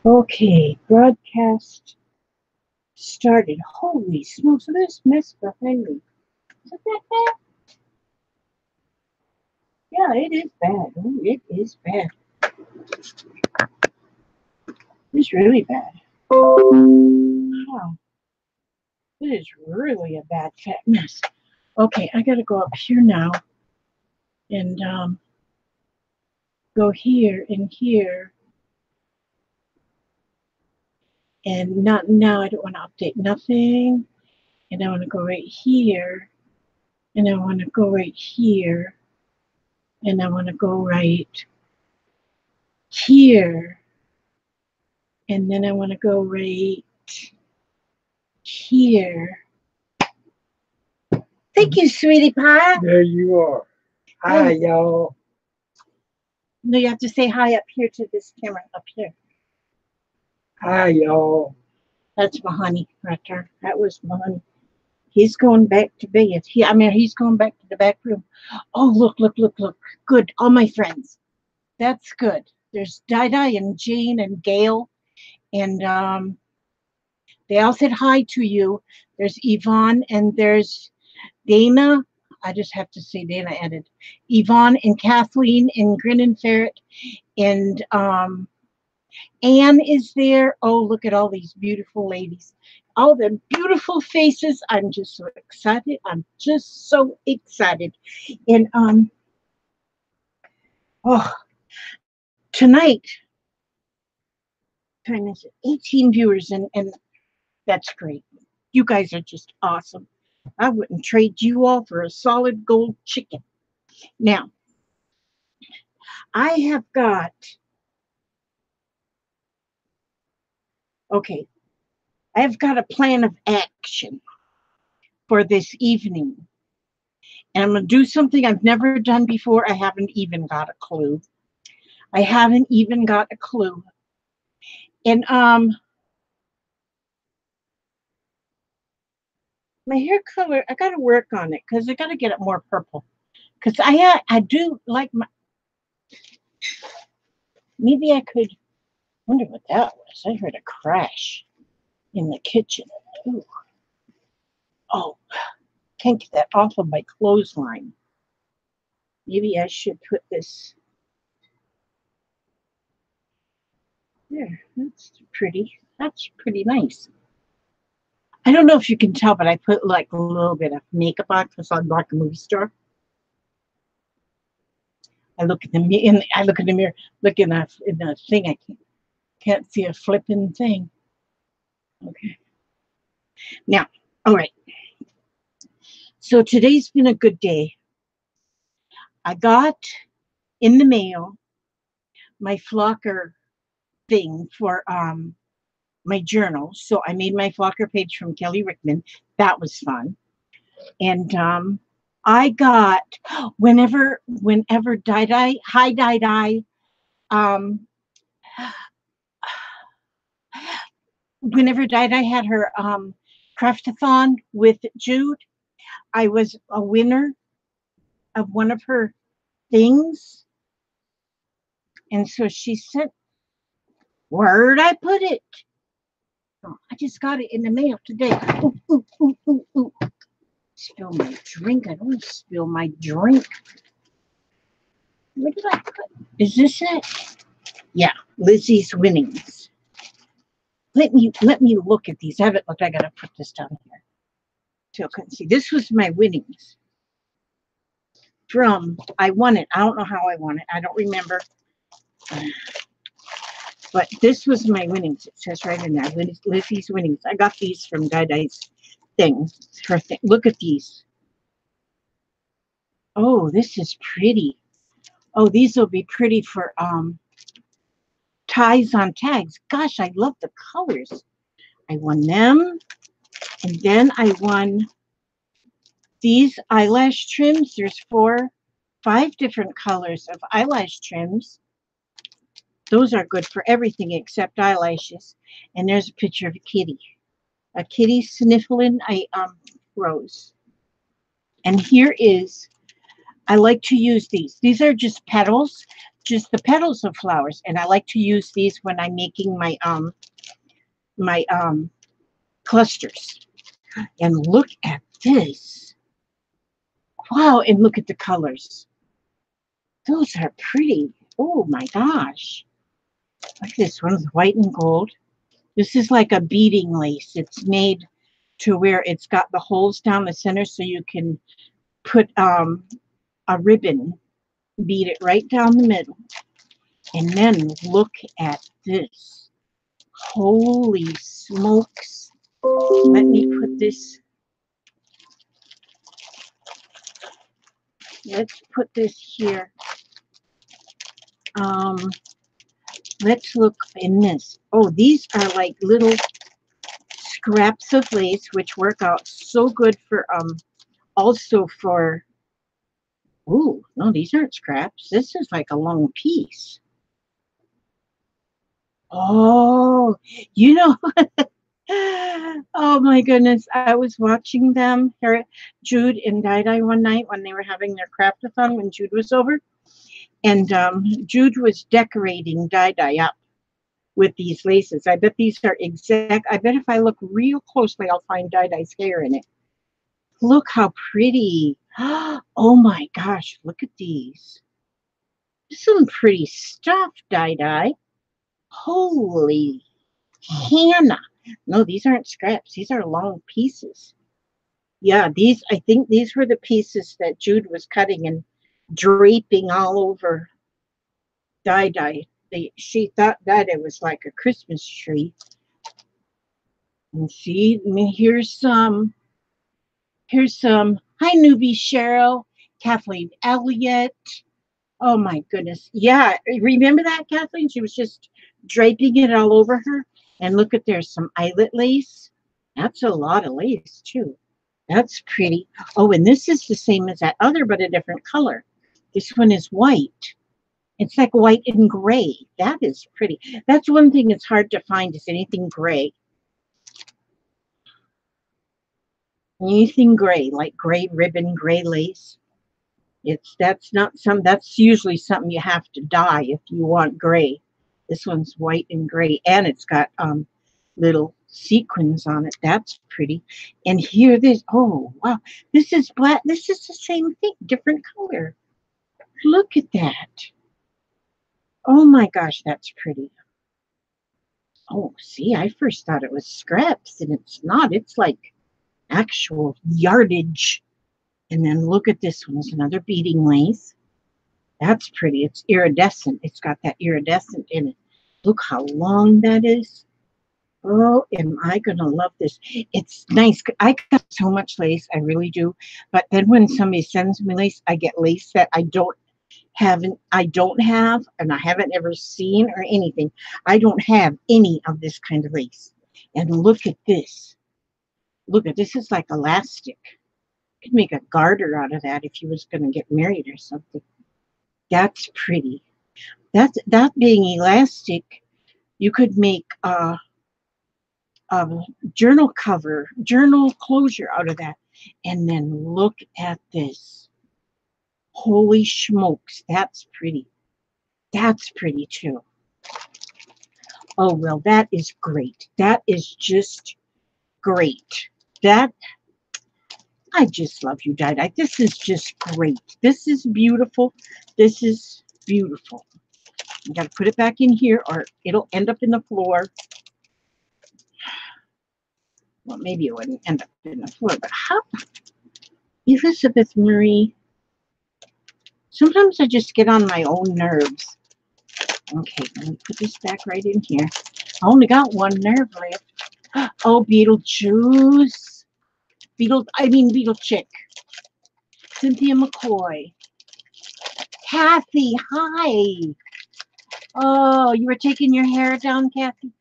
Okay, broadcast started. Holy smokes, look at this mess behind me. Isn't that bad? Yeah, it is bad. Oh, it is bad. It's really bad. Wow, it is really a bad fat mess. Okay, I gotta go up here now and go here and here. And not now, I don't want to update nothing. And I want to go right here. And I want to go right here. And I want to go right here. And then I want to go right here. Thank you, sweetie pie. There you are. Hi, y'all. No, you have to say hi up here to this camera, up here. Hi, y'all. That's my honey right there. That was my honey. He's going back to bed. He's going back to the back room. Oh, look. Good. All my friends. That's good. There's Di and Jane and Gail. And they all said hi to you. There's Yvonne and there's Dana. I just have to say Dana added. Yvonne and Kathleen and Grin and Ferret. And Anne is there. Oh, look at all these beautiful ladies. All the beautiful faces. I'm just so excited. I'm just so excited. And tonight, time is 18 viewers, and that's great. You guys are just awesome. I wouldn't trade you all for a solid gold chicken. Now, I have got, okay, I have got a plan of action for this evening. And I'm going to do something I've never done before. I haven't even got a clue. I haven't even got a clue. And my hair color, I got to work on it because I got to get it more purple. Because I do like my, maybe I could, wonder what that was. I heard a crash in the kitchen. Ooh. Oh, can't get that off of my clothesline. Maybe I should put this there. That's pretty. That's pretty nice. I don't know if you can tell, but I put like a little bit of makeup on because I'm like a movie star. I look at the mirror. I look in the mirror. Look in the thing. I can't see a flipping thing. Okay. Now, all right. So today's been a good day. I got in the mail my flocker thing for my journal. So I made my flocker page from Kelly Rickman. That was fun. And I got whenever hi Di, whenever Di had her craftathon with Jude, I was a winner of one of her things. And so she sent, where'd I put it? Oh, I just got it in the mail today. Ooh. Spill my drink. I don't want to spill my drink. Where did I put? Is this it? Yeah, Lizzie's winnings. Let me look at these. I haven't looked. I gotta put this down here so you can see. This was my winnings from. I won it. I don't know how I won it. I don't remember. But this was my winnings. It says right in there. Lizzie's winnings. I got these from Di's thing. Her thing. Look at these. Oh, this is pretty. Oh, these will be pretty for ties on tags. Gosh, I love the colors. I won them. And then I won these eyelash trims. There's 5 different colors of eyelash trims. Those are good for everything except eyelashes. And there's a picture of a kitty sniffling a rose. And here is I like to use these. These are just petals, just the petals of flowers, and I like to use these when I'm making my clusters. And look at this. Wow, and look at the colors. Those are pretty. Oh my gosh. Look at this one with white and gold. This is like a beading lace. It's made to where it's got the holes down the center so you can put a ribbon, bead it right down the middle. And then look at this. Holy smokes. Let me put this, let's put this here. Um, let's look in this. Oh, these are like little scraps of lace, which work out so good for, also for, oh, no, these aren't scraps. This is like a long piece. Oh, you know, oh my goodness. I was watching them, Jude and Dai one night when they were having their craftathon when Jude was over. And Jude was decorating Dai up with these laces. I bet these are exact. I bet if I look real closely, I'll find Dai's hair in it. Look how pretty. Oh my gosh, look at these. Some pretty stuff, Dai. Holy Hannah. No, these aren't scraps. These are long pieces. Yeah, these, I think these were the pieces that Jude was cutting and draping all over Dai. She thought that it was like a Christmas tree. And see, I mean, here's some. Hi, newbie Cheryl, Kathleen Elliott. Oh my goodness. Yeah, remember that, Kathleen? She was just draping it all over her. And look at, there's some eyelet lace. That's a lot of lace, too. That's pretty. Oh, and this is the same as that other, but a different color. This one is white. It's like white and gray. That is pretty. That's one thing it's hard to find is anything gray. Anything gray, like gray ribbon, gray lace. That's usually something you have to dye if you want gray. This one's white and gray, and it's got little sequins on it. That's pretty. And here this, oh wow, this is black. This is the same thing, different color. Look at that. Oh my gosh, that's pretty. Oh, see, I first thought it was scraps, and it's not. It's like actual yardage. And then look at this one. It's another beading lace. That's pretty. It's iridescent. It's got that iridescent in it. Look how long that is. Oh, am I going to love this? It's nice. I got so much lace. I really do. But then when somebody sends me lace, I get lace that I don't have, and I haven't ever seen or anything. I don't have any of this kind of lace. And look at this. Look at this. Is like elastic. You could make a garter out of that if you was going to get married or something. That's pretty. That being elastic, you could make a journal closure out of that. And then look at this. Holy smokes, that's pretty. That's pretty too. Oh, well, that is great. That is just great. That, I just love you, Dai. This is just great. This is beautiful. This is beautiful. You got to put it back in here or it'll end up in the floor. Well, maybe it wouldn't end up in the floor, but how? Elizabeth Marie, sometimes I just get on my own nerves. Okay, let me put this back right in here. I only got one nerve left. Oh, Beetlejuice. Beetle Chick. Cynthia McCoy. Kathy, hi. Oh, you were taking your hair down, Kathy?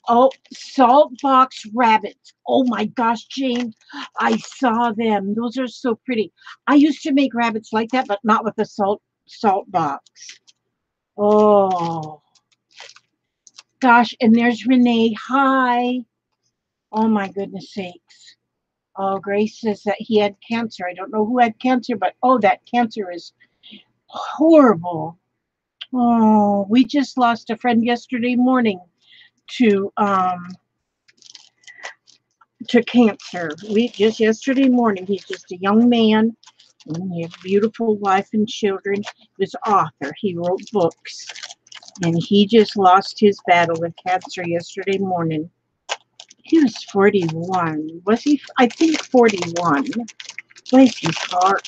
Oh, salt box rabbits. Oh my gosh, Jane, I saw them. Those are so pretty. I used to make rabbits like that, but not with the salt box. Oh gosh, and there's Renee. Hi. Oh my goodness sakes. Oh, Grace says that he had cancer. I don't know who had cancer, but oh, that cancer is horrible. Oh, we just lost a friend yesterday morning to cancer. We just yesterday morning. He's just a young man, and he has a beautiful wife and children. He was an author. He wrote books, and he just lost his battle with cancer yesterday morning. He was 41. Was he? I think 41. Bless his heart.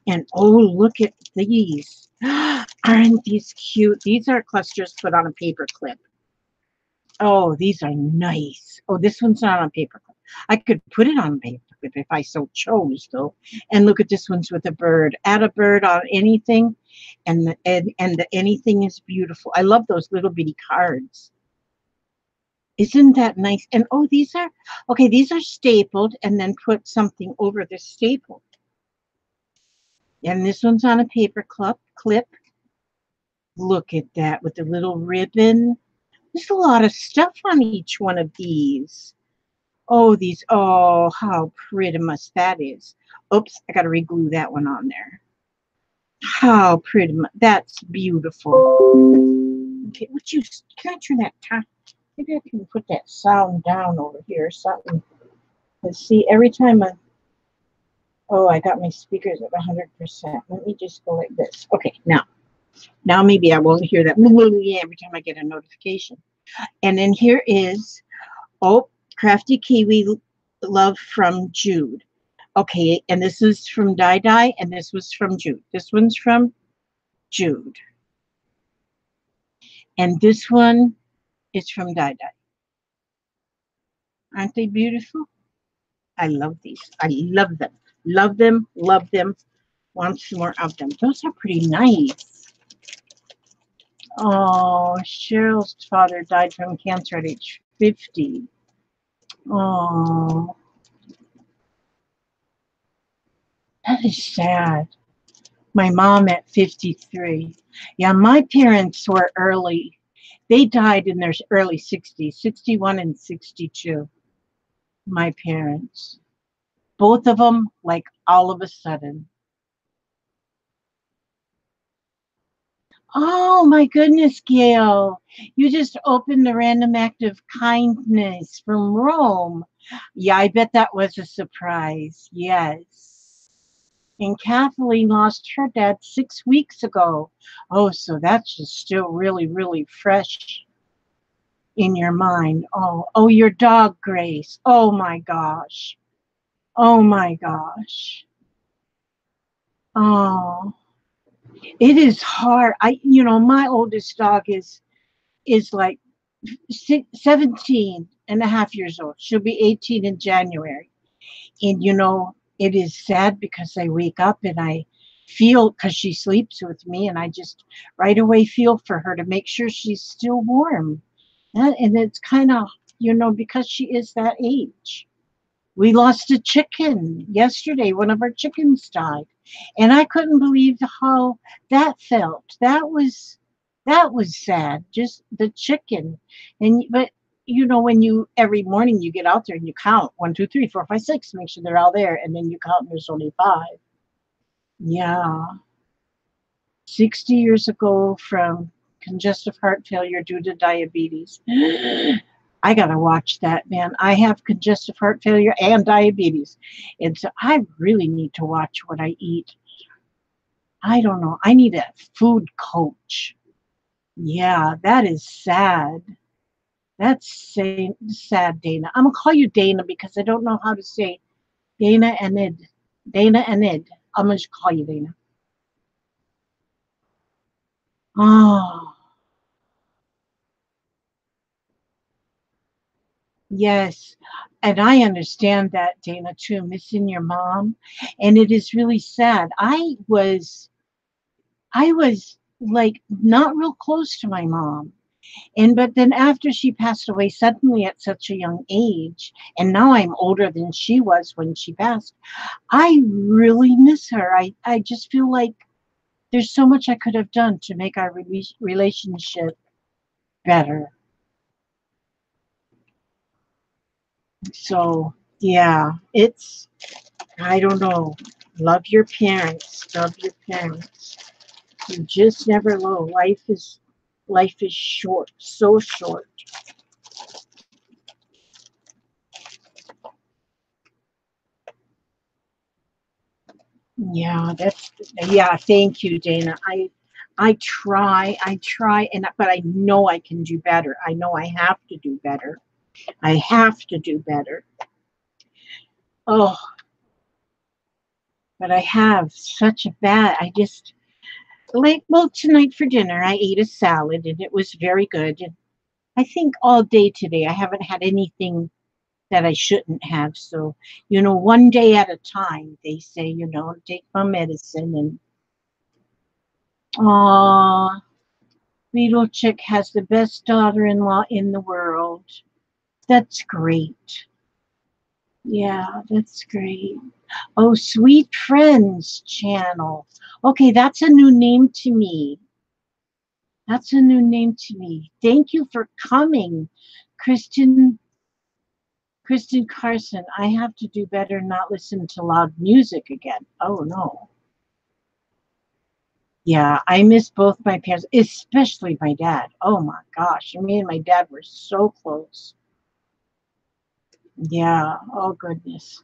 And oh, look at these. Aren't these cute? These are clusters put on a paper clip. Oh, these are nice. Oh, this one's not on paper clip. I could put it on paper clip if I so chose, though. And look at this one's with a bird. Add a bird on anything, and the anything is beautiful. I love those little bitty cards. Isn't that nice? And oh, these are okay. These are stapled, and then put something over the staple. And this one's on a paper clip. Look at that with the little ribbon. There's a lot of stuff on each one of these. Oh, these, oh, how pretty much that is. Oops, I got to reglue that one on there. How pretty much, that's beautiful. Okay, can I turn that time? Maybe I can put that sound down over here or something. Let's see, every time oh, I got my speakers at 100%. Let me just go like this. Okay, now maybe I won't hear that every time I get a notification. And then here is, oh, Crafty Kiwi Love from Jude. Okay, and this is from Dye, and this was from Jude. This one's from Jude. And this one is from Dye. Aren't they beautiful? I love these. I love them. Love them, love them. Want some more of them. Those are pretty nice. Oh, Cheryl's father died from cancer at age 50. Oh, that is sad. My mom at 53. Yeah, my parents were early. They died in their early 60s, 61 and 62. My parents. Both of them, like all of a sudden. Oh my goodness, Gail. You just opened the random act of kindness from Rome. Yeah, I bet that was a surprise. Yes. And Kathleen lost her dad 6 weeks ago. Oh, so that's just still really, really fresh in your mind. Oh, your dog, Grace. Oh my gosh. Oh my gosh. Oh, it is hard. My oldest dog is like 17 and a half years old. She'll be 18 in January. And it is sad because I wake up and I feel, because she sleeps with me, and I just right away feel for her to make sure she's still warm. And it's kind of, because she is that age. We lost a chicken yesterday. One of our chickens died. And I couldn't believe how that felt. That was sad. Just the chicken. But when every morning you get out there and you count 1, 2, 3, 4, 5, 6, make sure they're all there, and then you count and there's only 5. Yeah. 60 years ago from congestive heart failure due to diabetes. I gotta watch that, man. I have congestive heart failure and diabetes, and so I really need to watch what I eat. I don't know. I need a food coach. Yeah, that is sad. That's sad, Dana. I'm gonna call you Dana because I don't know how to say Dana and Ed. Dana and Ed. I'm gonna just call you Dana. Oh, yes. And I understand that, Dana, too, missing your mom. And it is really sad. I was like not real close to my mom. But then after she passed away suddenly at such a young age, and now I'm older than she was when she passed, I really miss her. I just feel like there's so much I could have done to make our relationship better. So, yeah, it's, I don't know. Love your parents. Love your parents. You just never know. Life is short, so short. Yeah, that's yeah, thank you, Dana. I try and but I know I can do better. I know I have to do better. I have to do better. Oh, but I have such a bad I just like well tonight for dinner I ate a salad and it was very good. And I think all day today I haven't had anything that I shouldn't have. So, one day at a time, they say, take my medicine and aw, Little Chick has the best daughter-in-law in the world. That's great. Yeah, that's great. Oh, Sweet Friends channel. Okay, that's a new name to me. That's a new name to me. Thank you for coming, Kristen. Kristen Carson. I have to do better not listen to loud music again. Oh no. Yeah, I miss both my parents, especially my dad. Oh my gosh, me and my dad were so close. Yeah, oh goodness.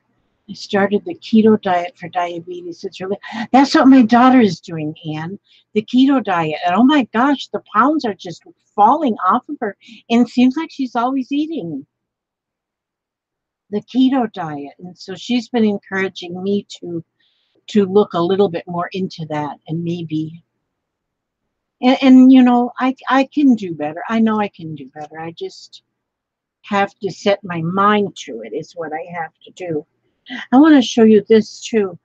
I started the keto diet for diabetes. It's really that's what my daughter is doing, Anne. The keto diet. And oh my gosh, the pounds are just falling off of her. And it seems like she's always eating the keto diet. And so she's been encouraging me to look a little bit more into that and maybe and I can do better. I know I can do better. I just have to set my mind to it is what I have to do. I want to show you this too.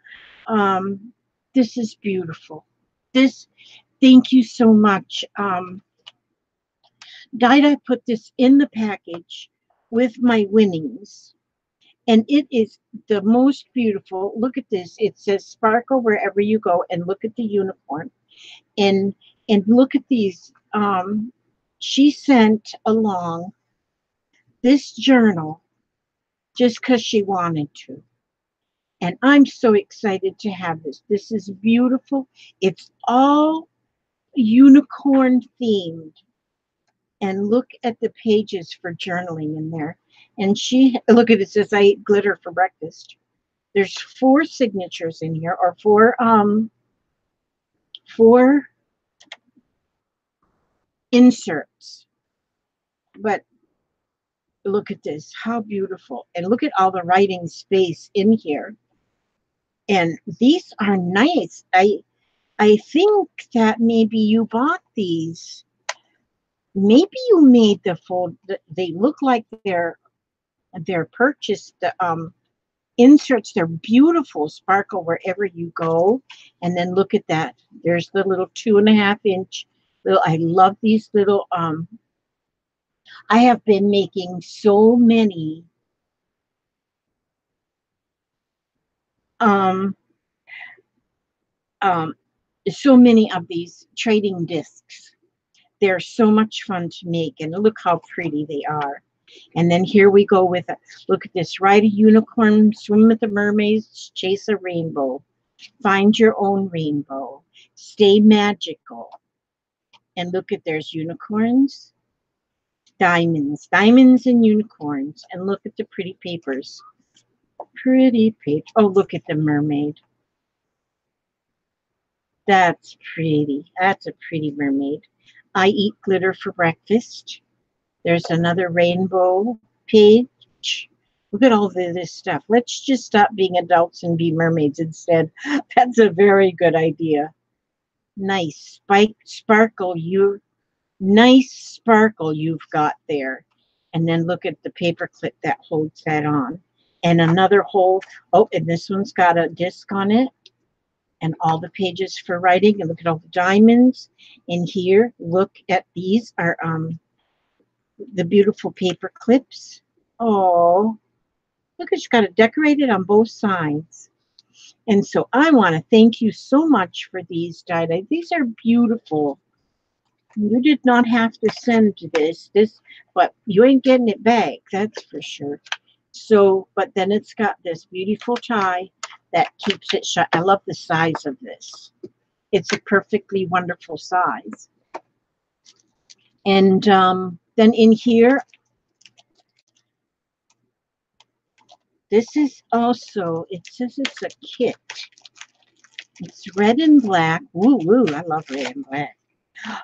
Um, this is beautiful. This, thank you so much. Dinah put this in the package with my winnings, and it is the most beautiful. Look at this. It says sparkle wherever you go, and look at the unicorn. And look at these. She sent along this journal just because she wanted to. And I'm so excited to have this. This is beautiful. It's all unicorn themed. And look at the pages for journaling in there. And look at it, says, I ate glitter for breakfast. There's 4 signatures in here, or four inserts. But look at this, how beautiful. And look at all the writing space in here. And these are nice. I think that maybe you bought these. Maybe you made the fold. They look like they're purchased. The inserts. They're beautiful. Sparkle wherever you go. And then look at that. There's the little 2.5 inch. Little. I love these little. I have been making so many. Um, um, so many of these trading discs. They're so much fun to make, and look how pretty they are. And then here we go with it. Look at this. Ride a unicorn, swim with the mermaids, chase a rainbow. Find your own rainbow. Stay magical. And look at there's unicorns, diamonds and unicorns. And look at the pretty papers. Pretty paper. Oh, look at the mermaid. That's pretty. That's a pretty mermaid. I eat glitter for breakfast. There's another rainbow page. Look at all this stuff. Let's just stop being adults and be mermaids instead. That's a very good idea. Nice nice sparkle you've got there. And then look at the paper clip that holds that on. And another whole, oh, and this one's got a disc on it and all the pages for writing. And look at all the diamonds in here. Look at these are the beautiful paper clips. Oh, look, it's got it decorated on both sides. And so I want to thank you so much for these die-dye. These are beautiful. You did not have to send this, but you ain't getting it back, that's for sure. So, but then it's got this beautiful tie that keeps it shut. I love the size of this. It's a perfectly wonderful size. And then in here, this is also, it says it's a kit. It's red and black. Woo woo, I love red and black.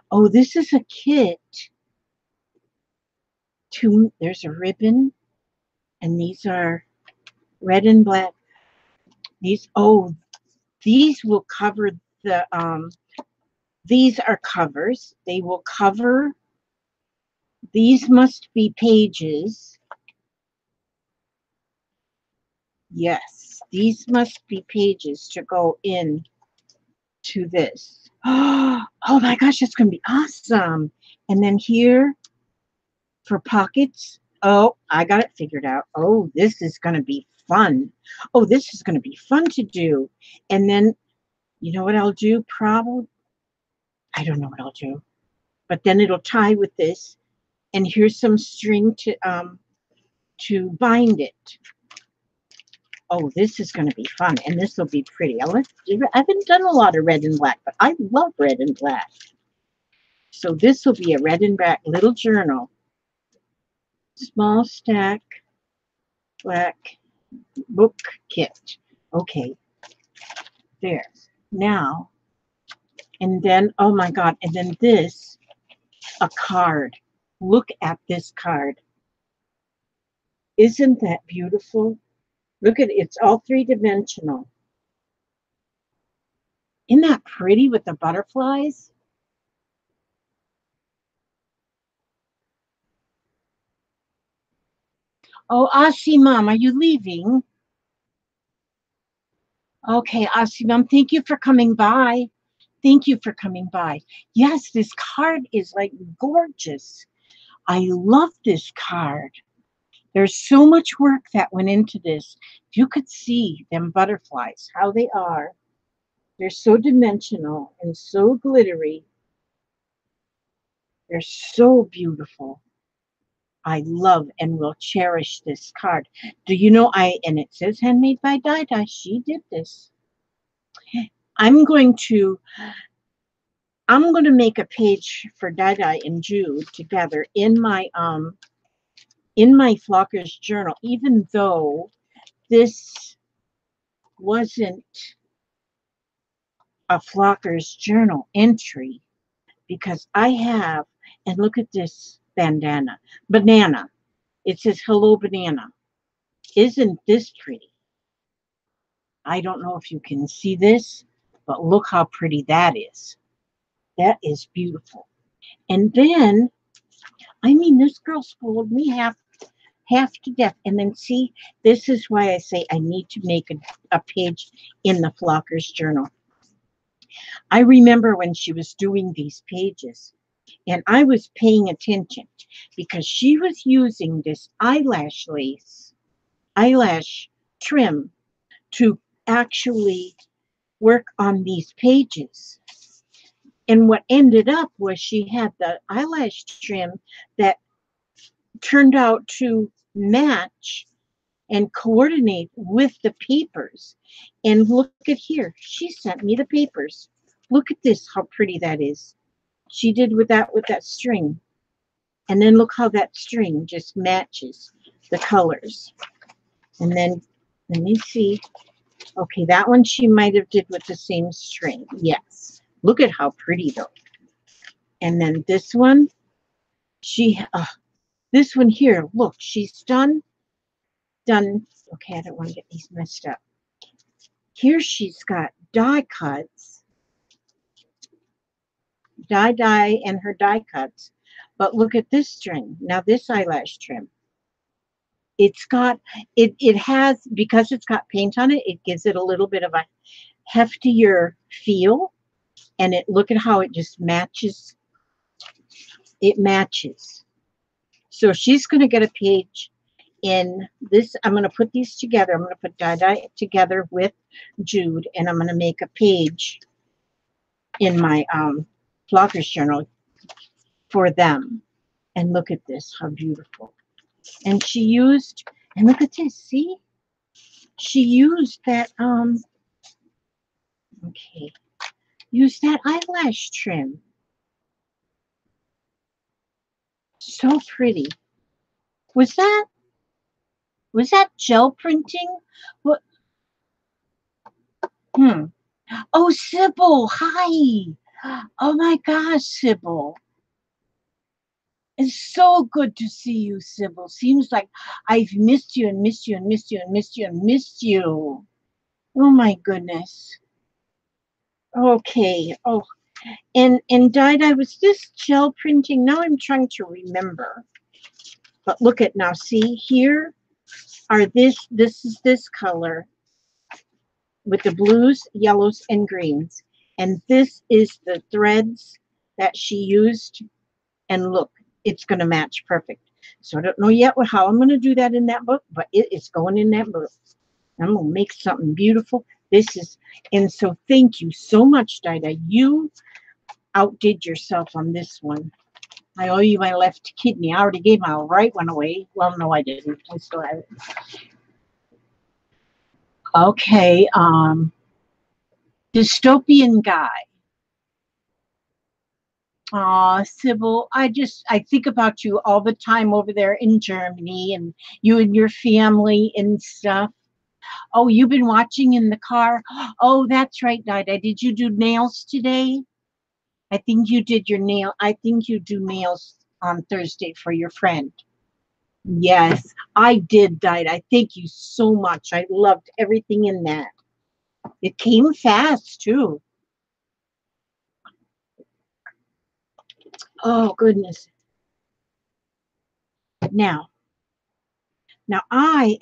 Oh, this is a kit. There's a ribbon, and these are red and black. These will cover the, these are covers. They will cover, these must be pages. Yes, these must be pages to go in to this. Oh my gosh, it's going to be awesome. And then here for pockets. Oh, I got it figured out. Oh, this is going to be fun. Oh, this is going to be fun to do. And then, you know what I'll do? Probably, I don't know what I'll do. But then it'll tie with this. And here's some string to bind it. Oh, this is going to be fun, and this will be pretty. I haven't done a lot of red and black, but I love red and black. So this will be a red and black little journal. Small stack black book kit. Okay, there. Now, and then, oh my God, and then this, a card. Look at this card. Isn't that beautiful? Look at it. It's all three-dimensional. Isn't that pretty with the butterflies? Oh, Aussie Mom, are you leaving? Okay, Aussie Mom, thank you for coming by. Thank you for coming by. Yes, this card is like gorgeous. I love this card. There's so much work that went into this. You could see them butterflies, how they are. They're so dimensional and so glittery. They're so beautiful. I love and will cherish this card. Do you know and it says handmade by Dida. She did this. I'm going to make a page for Dida and Jude together in my Flocker's journal, even though this wasn't a Flocker's journal entry, because I have, and look at this banana. It says hello banana. Isn't this pretty? I don't know if you can see this, but look how pretty that is. That is beautiful. And then, I mean, this girl spoiled me half to death. And then see, this is why I say I need to make a page in the Flocker's journal. I remember when she was doing these pages, and I was paying attention because she was using this eyelash trim to actually work on these pages. And what ended up was she had the eyelash trim that turned out to match and coordinate with the papers. And look at here. She sent me the papers. Look at this, how pretty that is. She did with that string. And then look how that string just matches the colors. And then let me see. Okay, that one she might have did with the same string. Yes. Look at how pretty though. And then this one, this one here, look, she's done. Okay, I don't want to get these messed up. Here she's got die cuts, die, and her die cuts. But look at this string. Now this eyelash trim. It's got, it has, because it's got paint on it, it gives it a little bit of a heftier feel. And look at how it just matches. It matches. So she's going to get a page in this. I'm going to put these together. I'm going to put Dida together with Jude, and I'm going to make a page in my Flocker's journal for them. And look at this, how beautiful. And she used And look at this, see? She used that, okay, use that eyelash trim. So pretty. Was that was that gel printing? What? Hmm. Oh, Sybil, hi. Oh my gosh, Sybil. It's so good to see you, Sybil. Seems like I've missed you and missed you and missed you and missed you and missed you. Oh my goodness. Okay. Oh, and Dinah, was this gel printing? Now I'm trying to remember. But look at now. See here are this is this color with the blues, yellows, and greens. And this is the threads that she used. And look, it's going to match perfect. So I don't know yet how I'm going to do that in that book, but it is going in that book. I'm going to make something beautiful. This is, and so thank you so much, Dida. You outdid yourself on this one. I owe you my left kidney. I already gave my right one away. Well, no, I didn't. I still have it. Okay, dystopian guy. Aw, Sybil, I think about you all the time over there in Germany and you and your family and stuff. Oh, you've been watching in the car? Oh, that's right, Dida. Did you do nails today? I think you did your nail. I think you do nails on Thursday for your friend. Yes, I did, Dida. Thank you so much. I loved everything in that. It came fast, too. Oh, goodness. Now, now I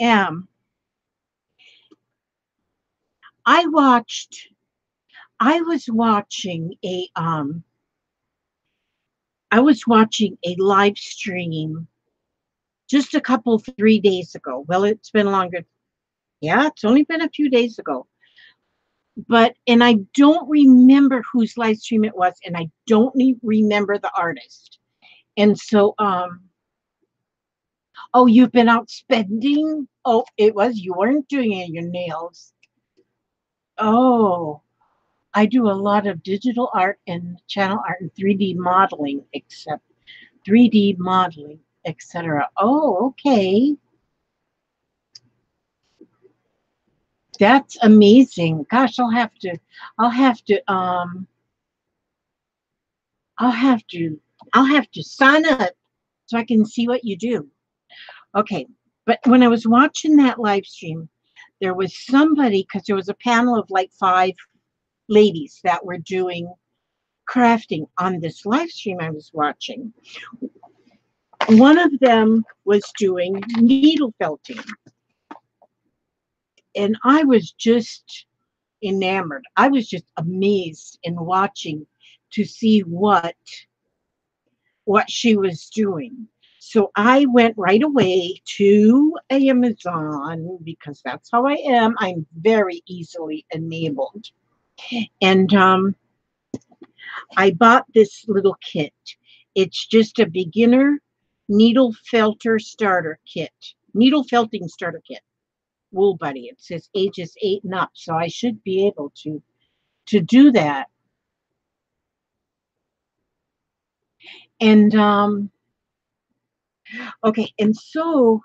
watched I was watching a live stream just a couple 3 days ago. Well, it's been longer. Yeah, it's only been a few days ago. But and I don't remember whose live stream it was, and I don't remember the artist. And so oh, you've been out spending? Oh, it was you weren't doing any of your nails. Oh, I do a lot of digital art and channel art and 3D modeling, except 3D modeling, etc. Oh, okay. That's amazing. Gosh, I'll have to I'll have to I'll have to sign up so I can see what you do. Okay. But when I was watching that live stream, there was somebody because there was a panel of like 5 ladies that were doing crafting on this live stream I was watching. One of them was doing needle felting. And I was just enamored. I was just amazed in watching to see what she was doing. So I went right away to Amazon because that's how I am. I'm very easily enabled. And I bought this little kit. It's just a beginner needle felter starter kit, needle felting starter kit. Wool Buddy. It says ages 8 and up, so I should be able to do that. And okay, and so,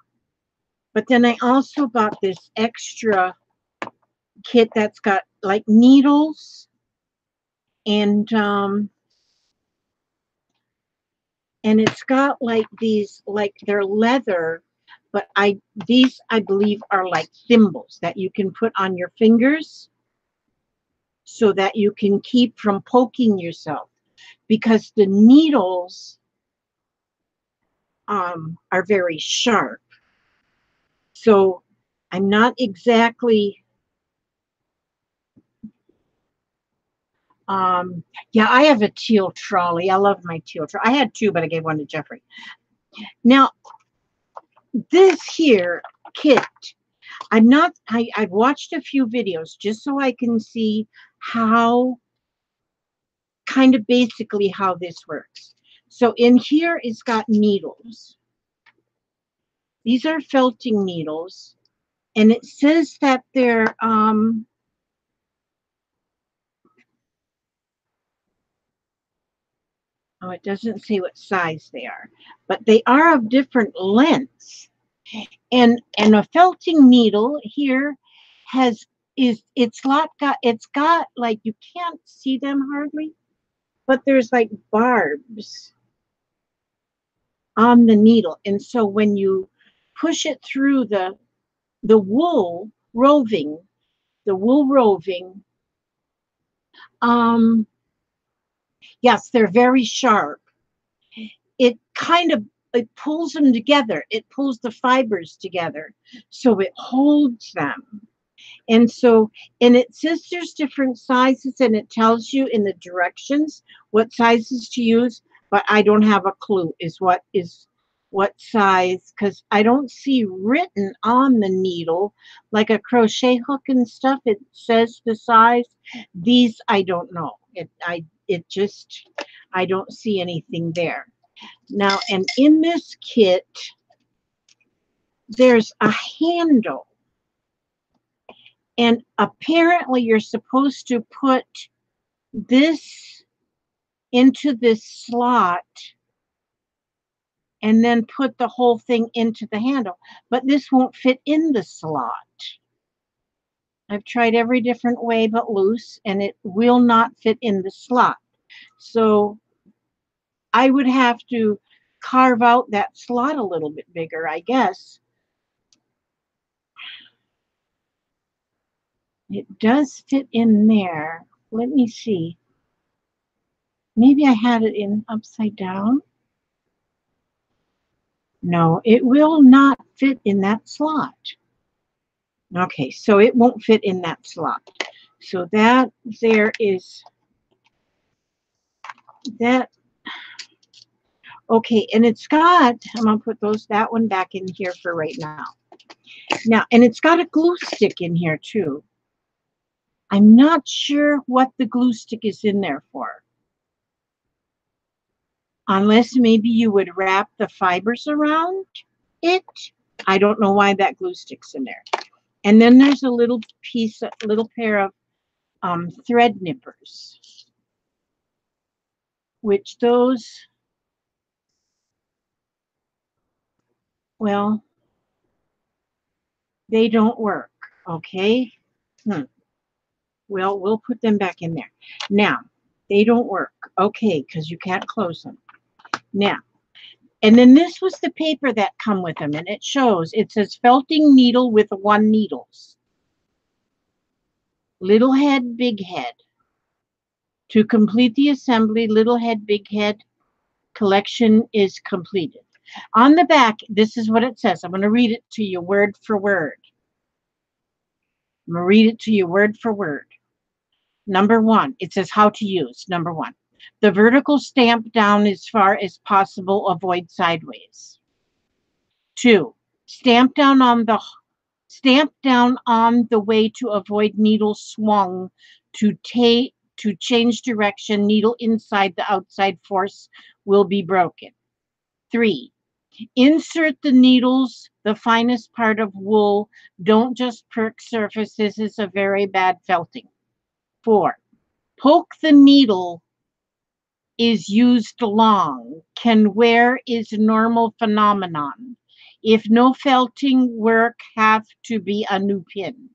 but then I also bought this extra kit that's got like needles and it's got like these like they're leather, but these I believe are like thimbles that you can put on your fingers so that you can keep from poking yourself because the needles are very sharp. So I'm not exactly, yeah, I have a teal trolley. I love my teal trolley. I had 2, but I gave one to Jeffrey. Now, this here kit, I've watched a few videos just so I can see how, kind of basically how this works. So in here, it's got needles. These are felting needles, and it says that they're oh, it doesn't say what size they are, but they are of different lengths. And a felting needle here has is it's got like you can't see them hardly, but there's like barbs on the needle, and so when you push it through the wool roving, the wool roving, um, yes, they're very sharp. It kind of it pulls them together. It pulls the fibers together, so it holds them. And so, and it says there's different sizes, and it tells you in the directions what sizes to use, but I don't have a clue is what size, because I don't see written on the needle like a crochet hook and stuff. It says the size. These I don't know. It just I don't see anything there. Now, and in this kit, there's a handle. And apparently you're supposed to put this into this slot and then put the whole thing into the handle. But this won't fit in the slot. I've tried every different way but loose, and it will not fit in the slot. So I would have to carve out that slot a little bit bigger, I guess. It does fit in there. Let me see. Maybe I had it in upside down. No, it will not fit in that slot. Okay, so it won't fit in that slot. So that there is that. Okay, and it's got, I'm gonna put that one back in here for right now. Now, and it's got a glue stick in here too. I'm not sure what the glue stick is in there for. Unless maybe you would wrap the fibers around it. I don't know why that glue stick's in there. And then there's a little pair of thread nippers, which those, well, they don't work, okay? Well, we'll put them back in there. Now, they don't work, okay, because you can't close them. Now, and then this was the paper that come with them, and it says felting needle with 1 needles. Little head, big head. To complete the assembly, little head, big head collection is completed. On the back, this is what it says. I'm going to read it to you word for word. I'm going to read it to you word for word. Number 1, it says how to use. Number 1, the vertical stamp down as far as possible, avoid sideways. 2, stamp down on the way to avoid needle swung to change direction. Needle inside the outside force will be broken. 3, insert the needles, the finest part of wool. Don't just perk surface. This is a very bad felting. 4, poke the needle is used long. Can wear is normal phenomenon. If no felting work, have to be a new pin.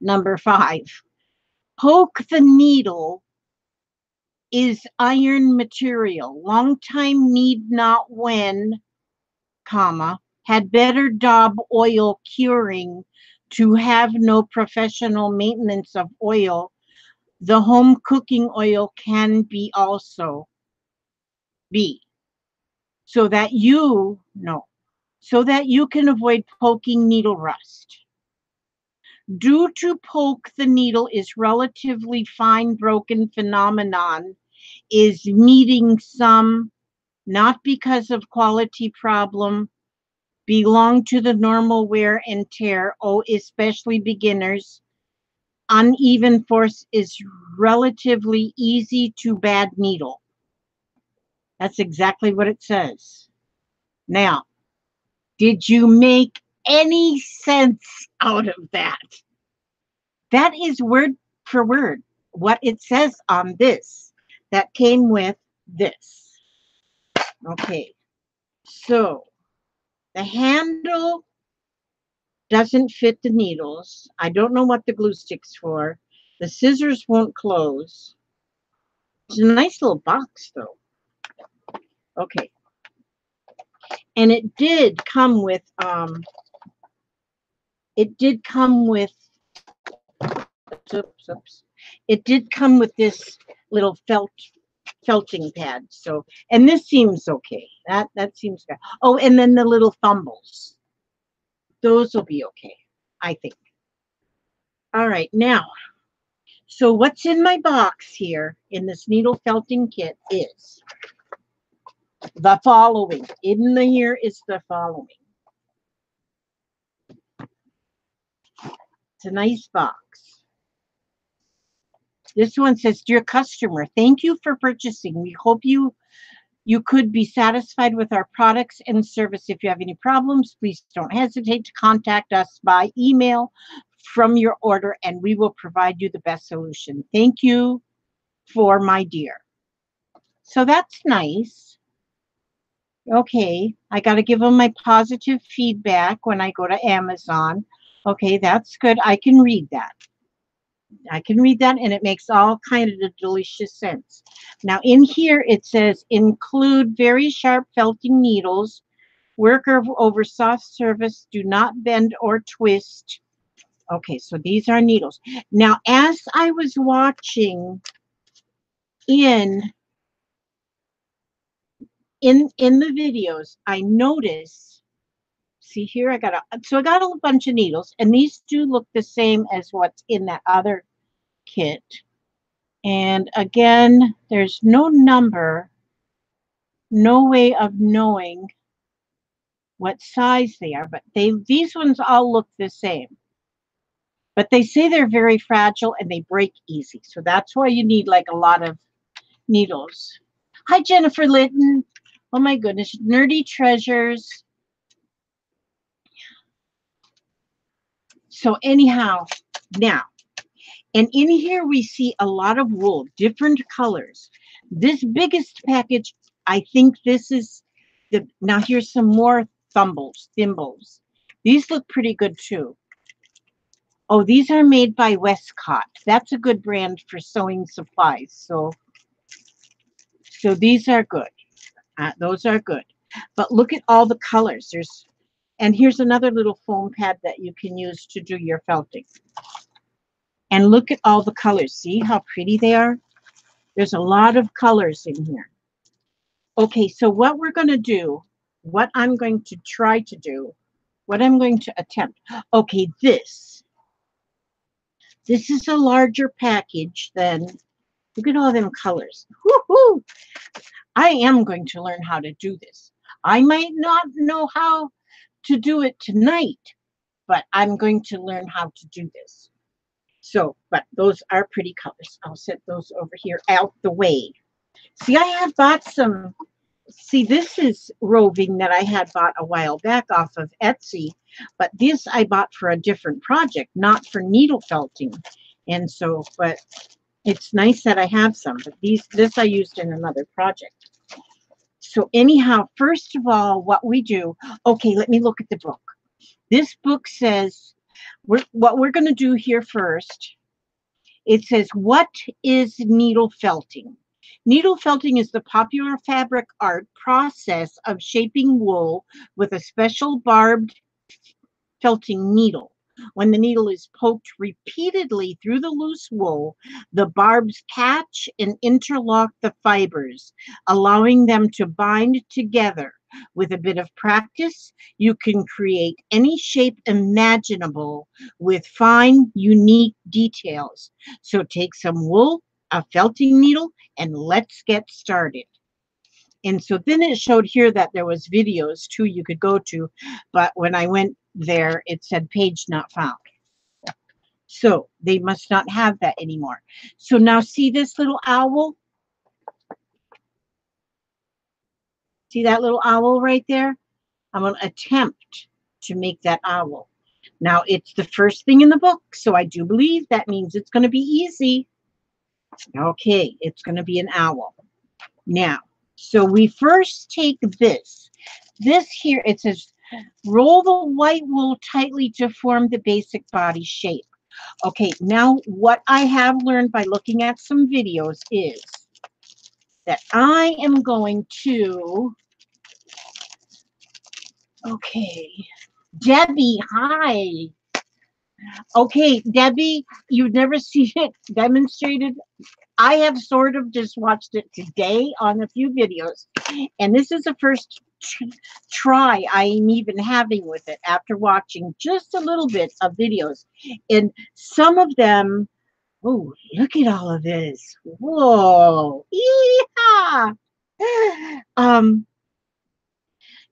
Number 5, poke the needle is iron material. Long time need not when, comma, had better daub oil curing to have no professional maintenance of oil. The home cooking oil can be also be so that you can avoid poking needle rust. Due to poke the needle is relatively fine broken phenomenon is meeting some, not because of quality problem, belong to the normal wear and tear, especially beginners. Uneven force is relatively easy to bad needle. That's exactly what it says. Now, Did you make any sense out of that? That is word for word what it says on this that came with this. Okay, so the handle doesn't fit the needles. I don't know what the glue stick's for. The scissors won't close. It's a nice little box though. Okay. And it did come with oops. It did come with this little felting pad. So, and this seems okay. That seems good. Oh, and then the little thumbles. Those will be okay, I think. All right, now, so what's in my box here in this needle felting kit is the following. In the here is the following. It's a nice box. This one says, "Dear customer, thank you for purchasing. We hope you could be satisfied with our products and service. If you have any problems, please don't hesitate to contact us by email from your order, and we will provide you the best solution. Thank you for my dear." So that's nice. Okay, I got to give them my positive feedback when I go to Amazon. Okay, that's good. I can read that. I can read that, and it makes all kind of delicious sense. Now, in here, it says, include very sharp felting needles, work over soft surface, do not bend or twist. Okay, so these are needles. Now, as I was watching in the videos, I noticed, see here, I got a bunch of needles, and these do look the same as what's in that other kit. And again, there's no number, no way of knowing what size they are, but these ones all look the same. But they say they're very fragile and they break easy. So that's why you need like a lot of needles. Hi, Jennifer Litton. Oh my goodness, Nerdy Treasures. So anyhow, now, and in here we see a lot of wool, different colors. This biggest package, I think this is now here's some more thimbles. These look pretty good too. Oh, these are made by Westcott. That's a good brand for sewing supplies. So these are good. Those are good. But look at all the colors. And here's another little foam pad that you can use to do your felting. And look at all the colors. See how pretty they are? There's a lot of colors in here. Okay, so what we're going to do, what I'm going to try to do, what I'm going to attempt. Okay, this is a larger package than, look at all them colors. Woohoo! I am going to learn how to do this. I might not know how to do it tonight, but I'm going to learn how to do this. So, but those are pretty colors. I'll set those over here out the way. See, I had bought some, see, this is roving that I had bought a while back off of Etsy, but this I bought for a different project, not for needle felting. And so, but it's nice that I have some, but this I used in another project. So anyhow, first of all, what we do, okay, let me look at the book. This book says, what we're going to do here first, it says, what is needle felting? Needle felting is the popular fabric art process of shaping wool with a special barbed felting needle. When the needle is poked repeatedly through the loose wool, the barbs catch and interlock the fibers, allowing them to bind together. With a bit of practice, you can create any shape imaginable with fine, unique details. So take some wool, a felting needle, and let's get started. And so then it showed here that there was videos too you could go to, but when I went there, it said page not found. So they must not have that anymore. So now see this little owl? See that little owl right there? I'm going to attempt to make that owl. Now, it's the first thing in the book, so I do believe that means it's going to be easy. Okay, it's going to be an owl. Now, so we first take this. This here, it says, roll the white wool tightly to form the basic body shape. Okay, now what I have learned by looking at some videos is that I am going to, okay, Debbie, hi. Okay, Debbie, you've never seen it demonstrated. I have sort of just watched it today on a few videos, and this is the first try I'm even having with it after watching just a little bit of videos. And some of them, oh, look at all of this. Whoa. Yeehaw.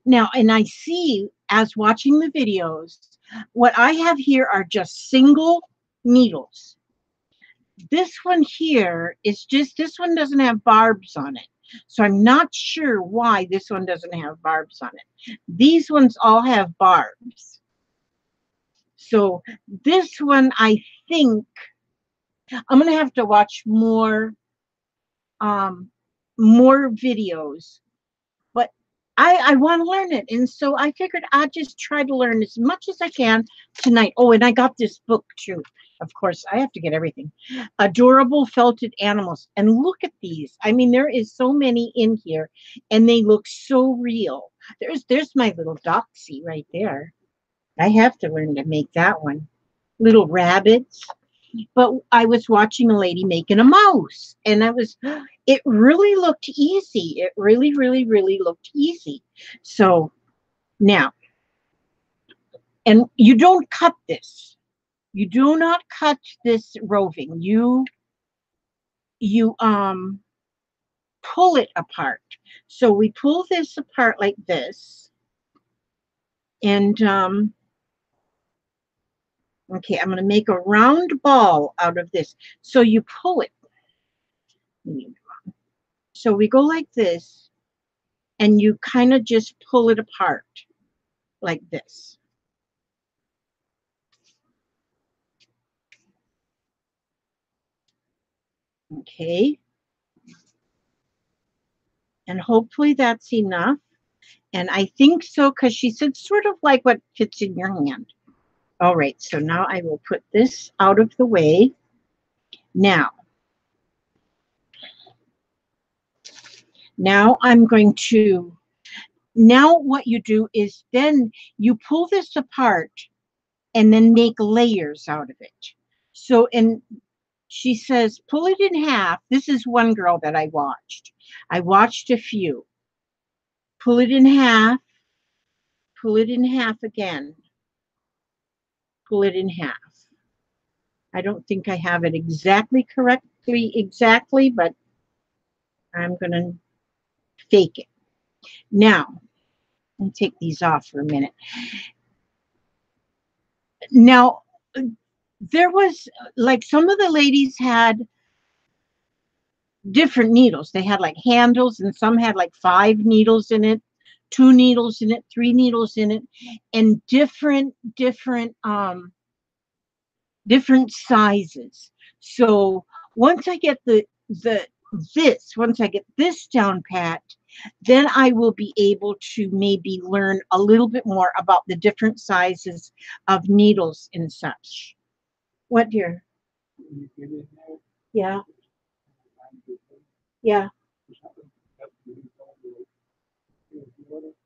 Now, and I see as watching the videos, what I have here are just single needles. This one here is just, this one doesn't have barbs on it. So I'm not sure why this one doesn't have barbs on it. These ones all have barbs. So this one, I think, I'm going to have to watch more videos, but I want to learn it. And so I figured I'd just try to learn as much as I can tonight. Oh, and I got this book too. Of course, I have to get everything. Adorable Felted Animals. And look at these. I mean, there is so many in here, and they look so real. There's my little doxy right there. I have to learn to make that one. Little rabbits. But I was watching a lady making a mouse, and it really looked easy. It really, really, really looked easy. So now, and you don't cut this. You do not cut this roving. You pull it apart. So we pull this apart like this, and okay, I'm going to make a round ball out of this. So you pull it. So we go like this, and you kind of just pull it apart like this. Okay. And hopefully that's enough. And I think so, because she said sort of like what fits in your hand. All right, so now I will put this out of the way. Now I'm going to, now what you do is then you pull this apart and then make layers out of it. So, and she says, pull it in half. This is one girl that I watched. I watched a few. Pull it in half, pull it in half again, pull it in half. I don't think I have it exactly, but I'm going to fake it. Now, let me take these off for a minute. Now, there was, like, some of the ladies had different needles. They had like handles, and some had like 5 needles in it, 2 needles in it, 3 needles in it, and different sizes. So once I get once I get this down pat, then I will be able to maybe learn a little bit more about the different sizes of needles and such. What, dear? Yeah. Yeah.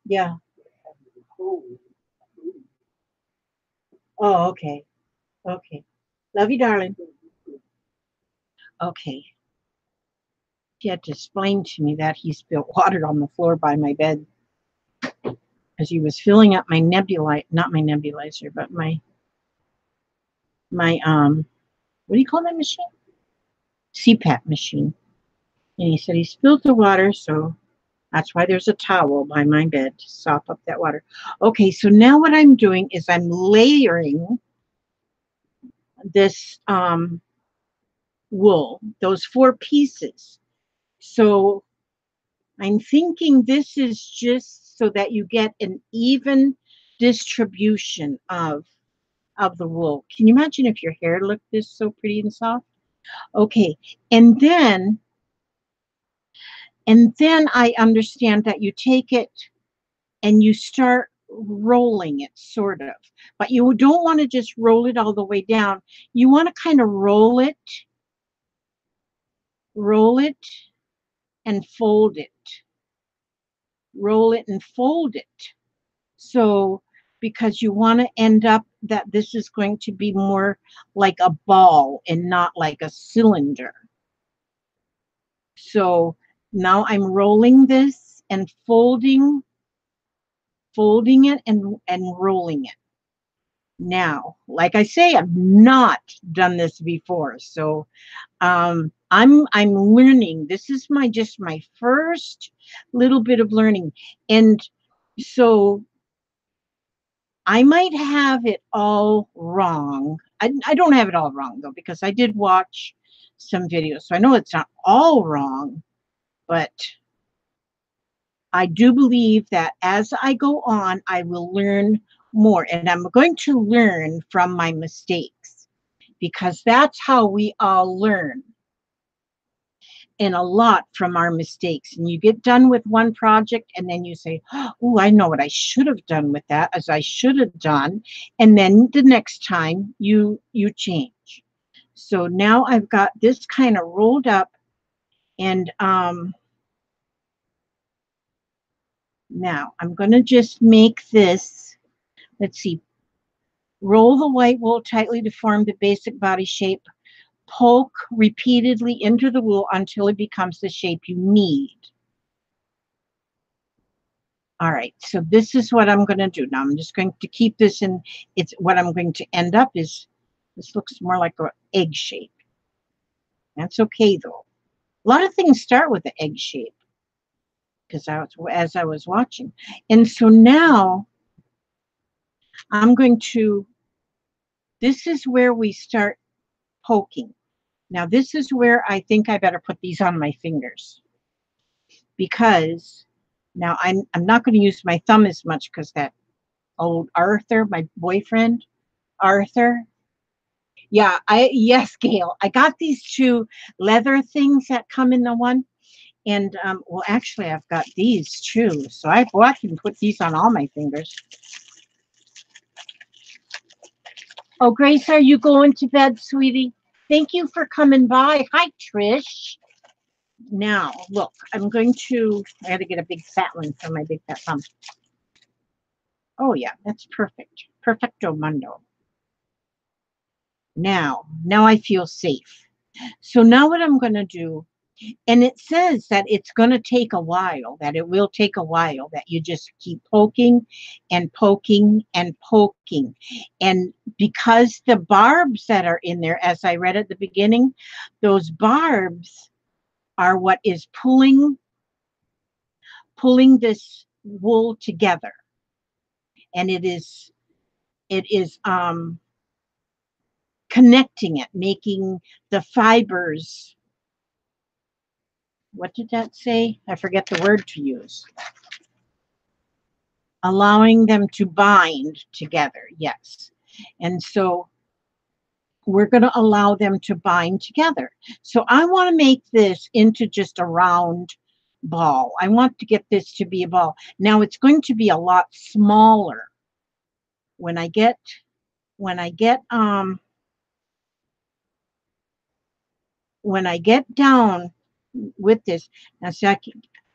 Yeah. Oh, okay. Okay. Love you, darling. Okay. He had to explain to me that he spilled water on the floor by my bed as he was filling up my not my nebulizer, but my what do you call that machine? CPAP machine. And he said he spilled the water, so that's why there's a towel by my bed to sop up that water. Okay, so now what I'm doing is I'm layering this wool, those 4 pieces. So I'm thinking this is just so that you get an even distribution of the wool. Can you imagine if your hair looked this so pretty and soft? Okay, and then I understand that you take it and you start rolling it, sort of. But you don't want to just roll it all the way down. You want to kind of roll it, and fold it. Roll it and fold it. So, because you want to end up that this is going to be more like a ball and not like a cylinder. So now I'm rolling this and folding it and rolling it. Now, like I say, I've not done this before, so I'm learning. This is just my first little bit of learning, and so I might have it all wrong. I don't have it all wrong though, because I did watch some videos, so I know it's not all wrong, but I do believe that as I go on, I will learn more, and I'm going to learn from my mistakes, because that's how we all learn, and a lot from our mistakes. And you get done with one project and then you say, oh, I know what I should have done with that, as I should have done. And then the next time you change. So now I've got this kind of rolled up, and now I'm going to just make this, let's see, roll the white wool tightly to form the basic body shape. Poke repeatedly into the wool until it becomes the shape you need. All right, so this is what I'm going to do. Now I'm just going to keep this in, it's what I'm going to end up is, this looks more like an egg shape. That's okay though. A lot of things start with the egg shape, because as I was watching. And so now I'm going to, this is where we start poking. Now this is where I think I better put these on my fingers, because now I'm not going to use my thumb as much, because that old Arthur, my boyfriend, Arthur. Yeah, yes, Gail. I got these two leather things that come in the one. And well, actually I've got these too. So I can put these on all my fingers. Oh, Grace, are you going to bed, sweetie? Thank you for coming by. Hi, Trish. Now, look, I got to get a big fat one for my big fat thumb. Oh, yeah, that's perfect. Perfecto mundo. Now I feel safe. So now what I'm going to do, and it says that it's going to take a while, that it will take a while, that you just keep poking and poking and poking. And because the barbs that are in there, as I read at the beginning, those barbs are what is pulling this wool together. And it is connecting it, making the fibers, what did that say? I forget the word to use. Allowing them to bind together, yes. And so we're going to allow them to bind together. So I want to make this into just a round ball. I want to get this to be a ball. Now it's going to be a lot smaller when I get down with this. Now, so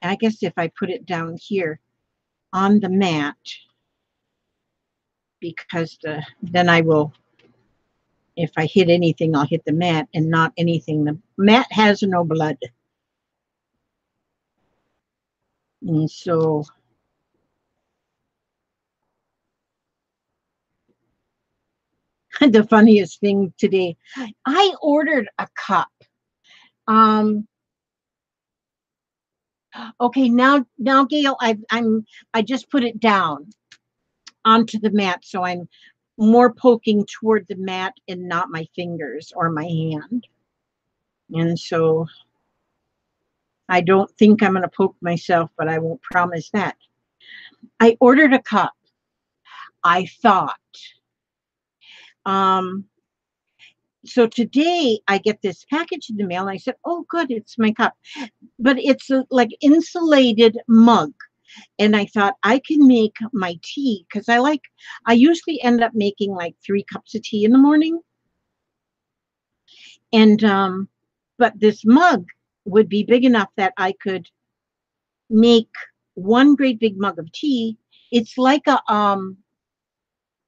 I guess if I put it down here on the mat, because then I will, if I hit anything, I'll hit the mat and not anything. The mat has no blood. And so the funniest thing today, I ordered a cup. Okay, now Gail, I just put it down onto the mat, so I'm more poking toward the mat and not my fingers or my hand. And so I don't think I'm going to poke myself, but I won't promise that. I ordered a cup. I thought, um, so today I get this package in the mail and I said, oh, good, it's my cup. But it's a like insulated mug. And I thought I can make my tea because I usually end up making like 3 cups of tea in the morning. And, but this mug would be big enough that I could make one great big mug of tea. It's like oh,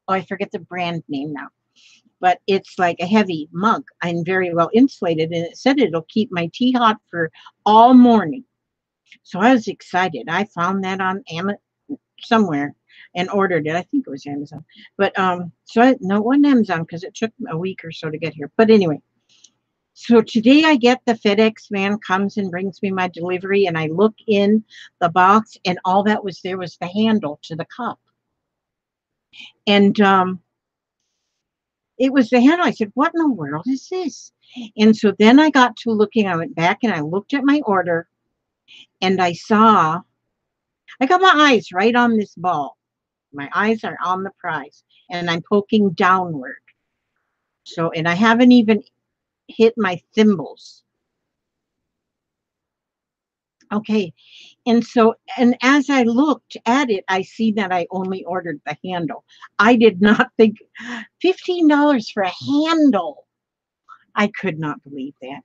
I forget the brand name now, but it's like a heavy mug and very well insulated. And it said it'll keep my tea hot for all morning. So I was excited. I found that on Amazon somewhere and ordered it. I think it was Amazon. But so no, it wasn't Amazon because it took a week or so to get here. But anyway, so today I get the FedEx man comes and brings me my delivery and I look in the box and all that was there was the handle to the cup. And it was the handle. I said, what in the world is this? And so then I got to looking, I went back and I looked at my order and I got my eyes right on this ball. My eyes are on the prize and I'm poking downward. So, and I haven't even hit my thimbles. Okay. And so, and as I looked at it, I see that I only ordered the handle. I did not think $15 for a handle. I could not believe that.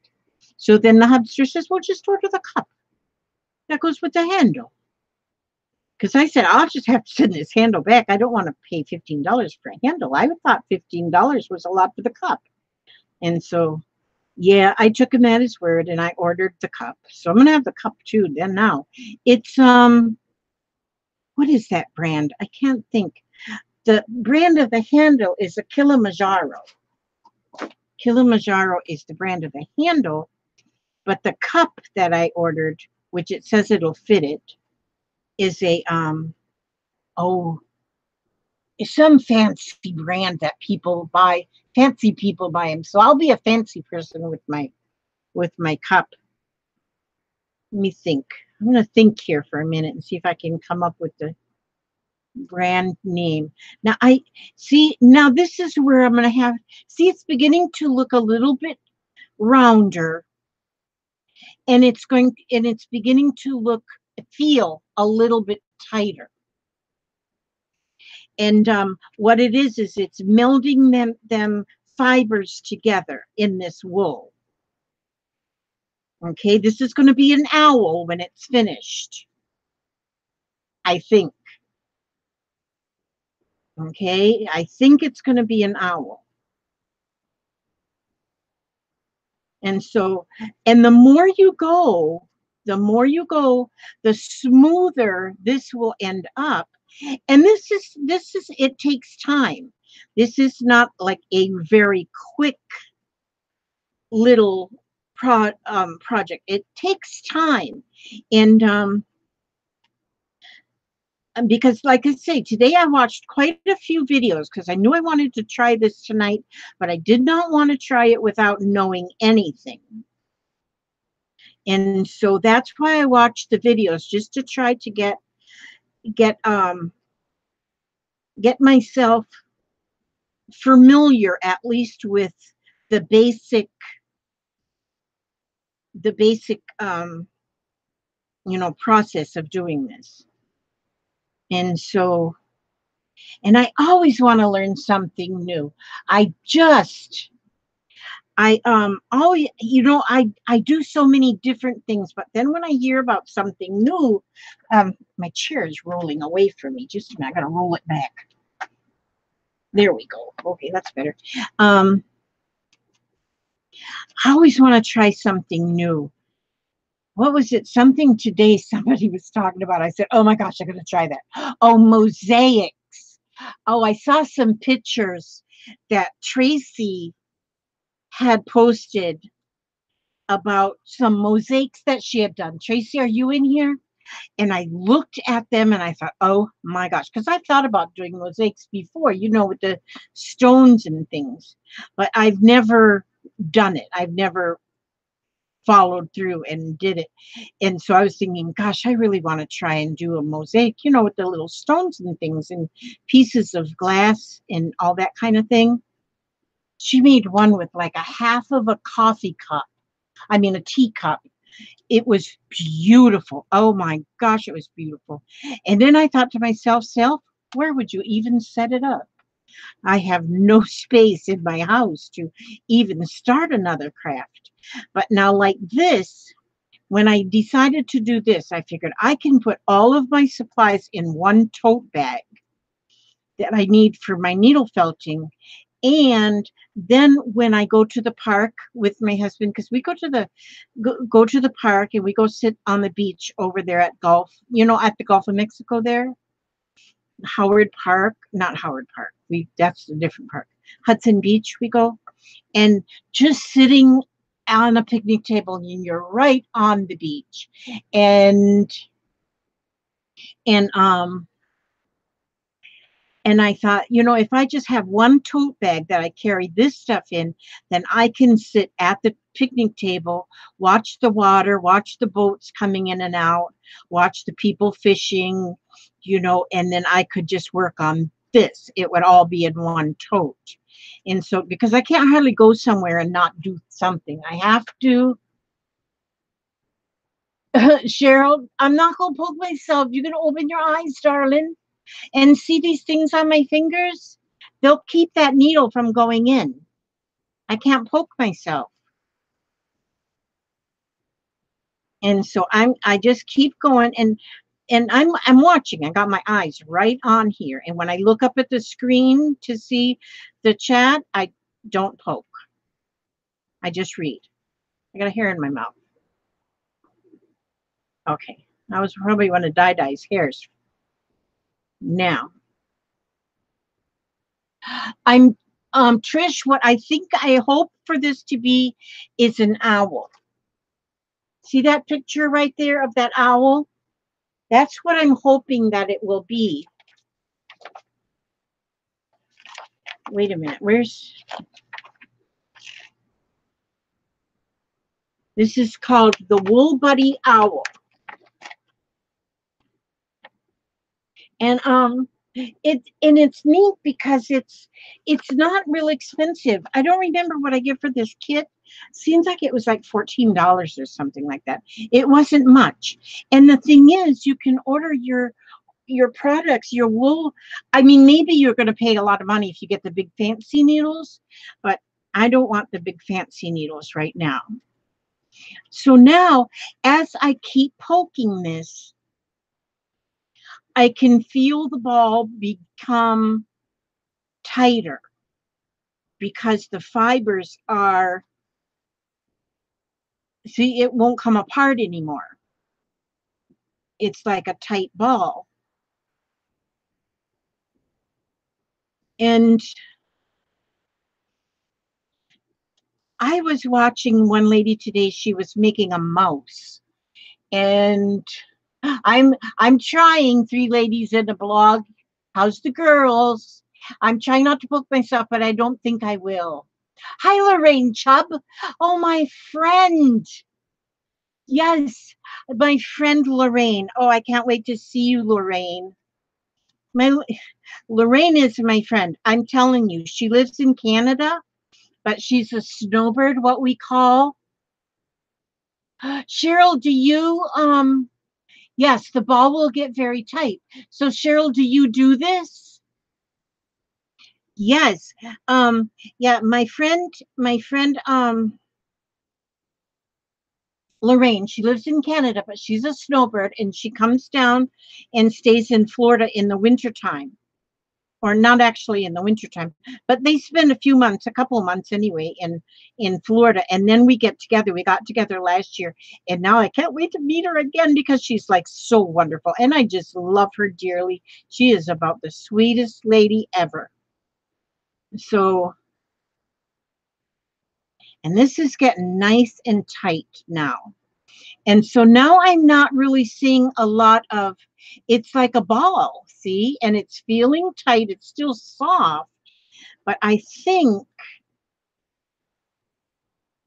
So then the hubster says, well, just order the cup. That goes with the handle. Because I said, I'll just have to send this handle back. I don't want to pay $15 for a handle. I thought $15 was a lot for the cup. And so, yeah, I took him at his word and I ordered the cup. So I'm going to have the cup too then now. It's, what is that brand? I can't think. The brand of the handle is a Kilimanjaro. Kilimanjaro is the brand of the handle, but the cup that I ordered, which it says it'll fit it, is a, it's some fancy brand that people buy. Fancy people buy them. So I'll be a fancy person with my cup. Let me think. I'm going to think here for a minute and see if I can come up with the brand name. Now I see, now this is where I'm going to have, see, it's beginning to look a little bit rounder and it's beginning to feel a little bit tighter. And what it is it's melding them fibers together in this wool. Okay, this is going to be an owl when it's finished, I think. Okay, I think it's going to be an owl. And so, and the more you go, the smoother this will end up. And this is, it takes time. This is not like a very quick little project. It takes time. And because like I say, today I watched quite a few videos because I knew I wanted to try this tonight, but I did not want to try it without knowing anything. And so that's why I watched the videos, just to try to get myself familiar at least with the basic process of doing this. And so, and I always want to learn something new. I always, I do so many different things, but then when I hear about something new, my chair is rolling away from me. Just a minute, I gotta roll it back. There we go. Okay, that's better. I always want to try something new. What was it? Something today somebody was talking about. I said, oh my gosh, I'm going to try that. Oh, mosaics. Oh, I saw some pictures that Tracy had posted about some mosaics that she had done. Tracy, are you in here? And I looked at them and I thought, oh my gosh, because I've thought about doing mosaics before, with the stones and things, but I've never done it. I've never followed through and did it. And so I was thinking, gosh, I really want to try and do a mosaic, you know, with the little stones and things and pieces of glass and all that kind of thing. She made one with like a half of a coffee cup. I mean, a teacup. It was beautiful. Oh my gosh, it was beautiful. And then I thought to myself, self, where would you even set it up? I have no space in my house to even start another craft. But now, like this, when I decided to do this, I figured I can put all of my supplies in one tote bag that I need for my needle felting. And then when I go to the park with my husband, because we go to the park and we go sit on the beach over there at Gulf, you know, at the Gulf of Mexico there, Howard Park, not Howard Park. That's a different park. Hudson Beach we go. And just sitting on a picnic table and you're right on the beach. And and um And I thought, you know, if I just have one tote bag that I carry this stuff in, then I can sit at the picnic table, watch the water, watch the boats coming in and out, watch the people fishing, you know, and then I could just work on this. It would all be in one tote. And so, because I can't hardly go somewhere and not do something, I have to. Cheryl, I'm not going to poke myself. You're going to open your eyes, darling. And see these things on my fingers? They'll keep that needle from going in. I can't poke myself. And so I just keep going and I'm watching. I got my eyes right on here. And when I look up at the screen to see the chat, I don't poke. I just read. I got a hair in my mouth. Okay. That was probably one of Dai's hairs. Now, I'm Trish, what I hope for this to be is an owl. See that picture right there of that owl? That's what I'm hoping that it will be. Wait a minute. This is called the Wool Buddy Owl. And it's neat because it's not real expensive. I don't remember what I get for this kit. Seems like it was like $14 or something like that. It wasn't much. And the thing is, you can order your products, your wool. I mean, maybe you're going to pay a lot of money if you get the big fancy needles, but I don't want the big fancy needles right now. So now, as I keep poking this, I can feel the ball become tighter because the fibers are, see, it won't come apart anymore. It's like a tight ball. And I was watching one lady today, she was making a mouse. And I'm trying, three ladies in a blog. How's the girls? I'm trying not to poke myself, but I don't think I will. Hi, Lorraine Chubb. Oh, my friend. Yes, my friend Lorraine. Oh, I can't wait to see you, Lorraine. My Lorraine is my friend. I'm telling you, she lives in Canada, but she's a snowbird, what we call. Cheryl, do you yes, the ball will get very tight. So Cheryl, do you do this? Yes. Yeah, my friend Lorraine, she lives in Canada, but she's a snowbird and she comes down and stays in Florida in the wintertime. Or not actually in the wintertime, but they spend a few months, a couple of months anyway, in Florida. And then we get together. We got together last year, and now I can't wait to meet her again because she's like so wonderful. And I just love her dearly. She is about the sweetest lady ever. So, and this is getting nice and tight now. And so now I'm not really seeing a lot of, it's like a ball, see, and it's feeling tight. It's still soft, but I think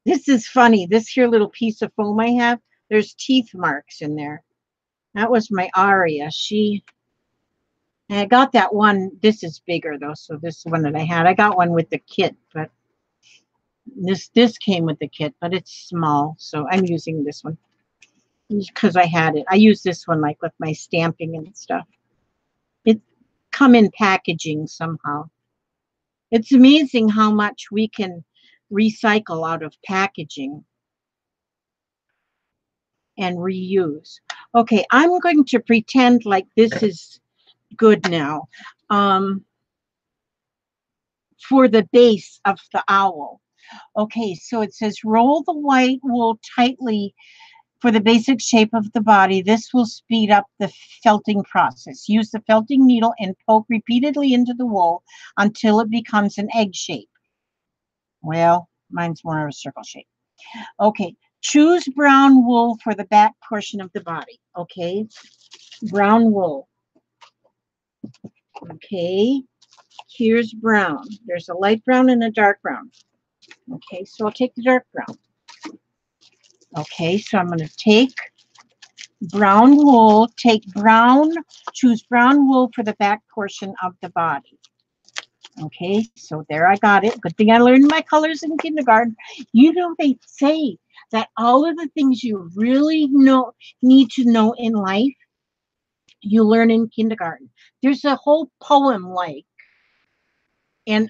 This is funny. This here little piece of foam I have, there's teeth marks in there. That was my Aria. And I got that one. This is bigger though, so this one that I had. I got one with the kit, but this came with the kit, but it's small, so I'm using this one because I had it. I use this one like with my stamping and stuff. It come in packaging somehow. It's amazing how much we can recycle out of packaging and reuse. Okay, I'm going to pretend like this is good now. For the base of the owl. Okay, so it says roll the white wool tightly for the basic shape of the body. This will speed up the felting process. Use the felting needle and poke repeatedly into the wool until it becomes an egg shape. Well, mine's more of a circle shape. Okay, choose brown wool for the back portion of the body. Okay, brown wool. Okay, here's brown. There's a light brown and a dark brown. Okay, so I'll take the dark brown. Okay, so I'm going to take brown wool, choose brown wool for the back portion of the body. Okay, so there I got it. Good thing I learned my colors in kindergarten. You know, they say that all of the things you really need to know in life, you learn in kindergarten. There's a whole poem like, and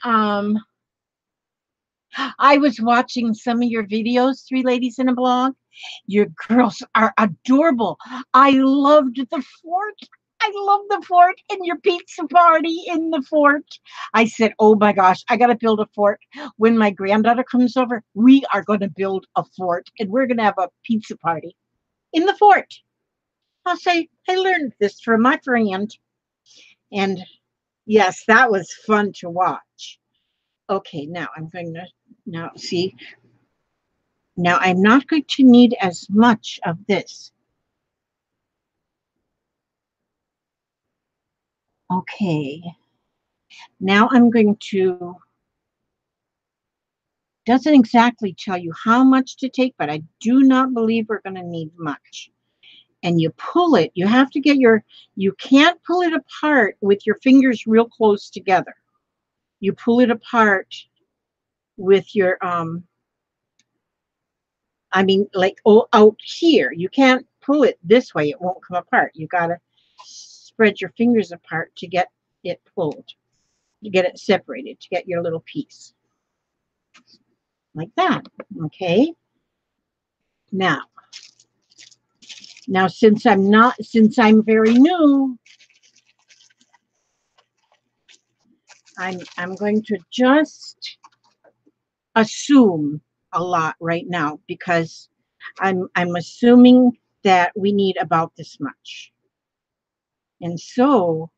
I was watching some of your videos, Three Ladies in a Blog. Your girls are adorable. I loved the fort. I love the fort and your pizza party in the fort. I said, oh my gosh, I got to build a fort. When my granddaughter comes over, we are going to build a fort and we're going to have a pizza party in the fort. I'll say, I learned this from my friend. And yes, that was fun to watch. Okay, now I'm going to, now see, now I'm not going to need as much of this. Okay, now I'm going to, doesn't exactly tell you how much to take, but I do not believe we're going to need much. And you pull it, you have to get you can't pull it apart with your fingers real close together. You pull it apart with your, I mean, like out here. You can't pull it this way, it won't come apart. You got to spread your fingers apart to get it pulled, to get it separated, to get your little piece. Like that, okay? Now since I'm very new, I'm going to just assume a lot right now because I'm assuming that we need about this much. And so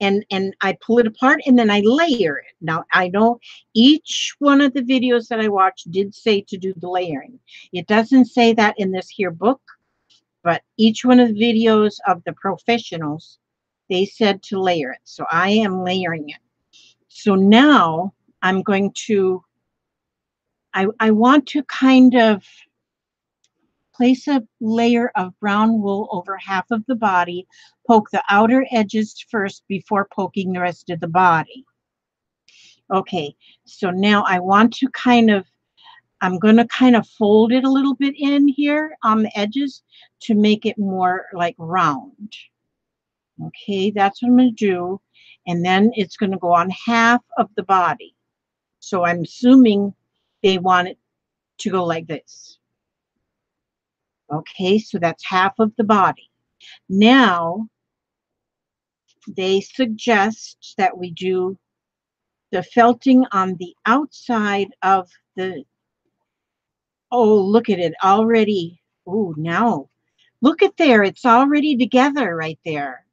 and I pull it apart and then I layer it. Now I know each one of the videos that I watched did say to do the layering. It doesn't say that in this here book, but each one of the videos of the professionals, they said to layer it. So I am layering it. So now I'm going to, I want to kind of place a layer of brown wool over half of the body, poke the outer edges first before poking the rest of the body. Okay, so now I want to I'm going to kind of fold it a little bit in here on the edges to make it more like round. Okay, that's what I'm going to do. And then it's going to go on half of the body. So I'm assuming they want it to go like this. Okay, so that's half of the body. Now, they suggest that we do the felting on the outside of the, oh, look at it already. Oh, now, look at there. It's already together right there.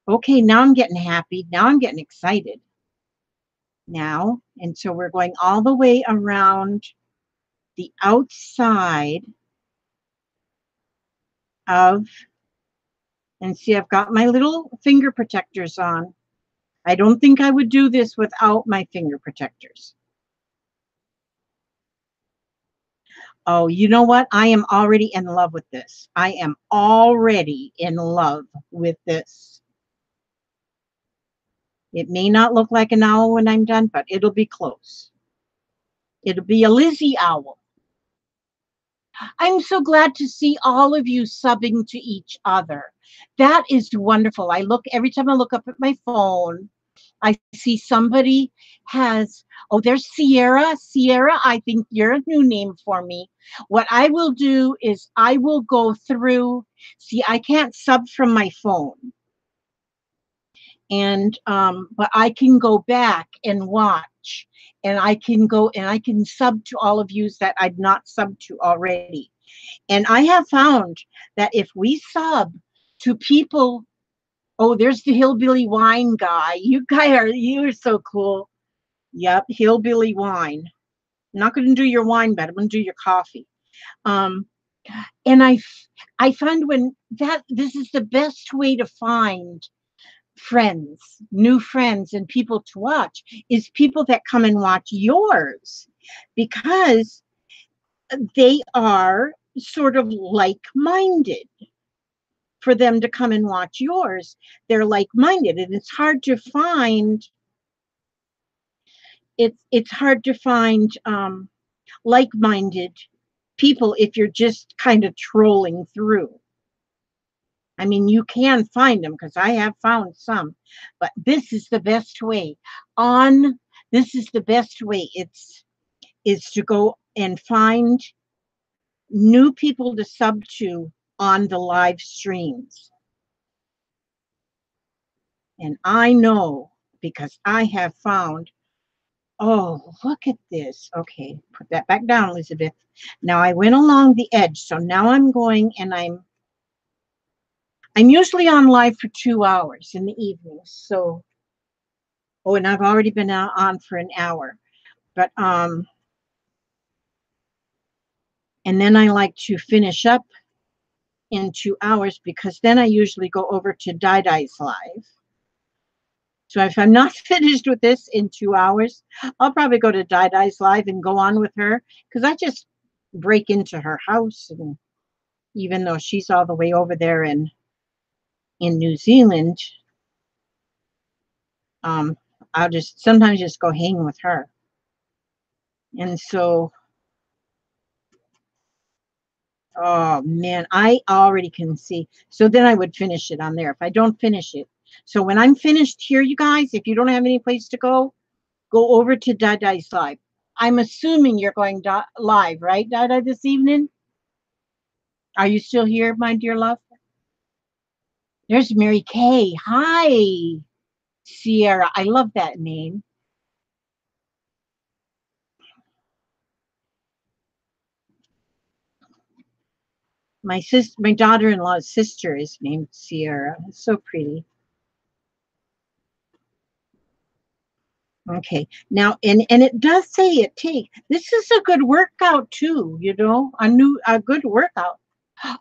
Okay, now I'm getting happy. Now I'm getting excited. Now, and so we're going all the way around the outside of, and see, I've got my little finger protectors on. I don't think I would do this without my finger protectors. Oh, you know what? I am already in love with this. I am already in love with this. It may not look like an owl when I'm done, but it'll be close. It'll be a Lizzie owl. I'm so glad to see all of you subbing to each other. That is wonderful. I look every time I look up at my phone, I see somebody has, oh, there's Sierra. Sierra, I think you're a new name for me. What I will do is I will go through, see, I can't sub from my phone. And but I can go back and watch, and I can go and I can sub to all of you that I've not subbed to already. And I have found that if we sub to people, oh, there's the hillbilly wine guy. You are so cool. Yep, hillbilly wine. I'm not going to do your wine, but I'm going to do your coffee. Um, and I find when that this is the best way to find friends, new friends, and people to watch is people that come and watch yours because they are sort of like-minded. For them to come and watch yours, they're like-minded, and it's hard to find like-minded people if you're just kind of trolling through. I mean, you can find them because I have found some, but this is the best way. On this is the best way. It's is to go and find new people to sub to on the live streams. And I know because I have found, oh, look at this. Okay, put that back down, Elizabeth. Now I went along the edge, so now I'm going and I'm usually on live for 2 hours in the evenings. So, oh, and I've already been on for an hour. But and then I like to finish up in 2 hours because then I usually go over to Dai's live. So if I'm not finished with this in 2 hours, I'll probably go to Dai's live and go on with her because I just break into her house, and even though she's all the way over there in New Zealand, I'll just sometimes just go hang with her. And so, oh man, I already can see. So then I would finish it on there if I don't finish it. So when I'm finished here, you guys, if you don't have any place to go over to Dai's live. I'm assuming you're going live, right, Dada, this evening? Are you still here, my dear love? There's Mary Kay. Hi, Sierra. I love that name. My daughter-in-law's sister is named Sierra. It's so pretty. Okay, now and it does say it take. This is a good workout too. You know, a good workout.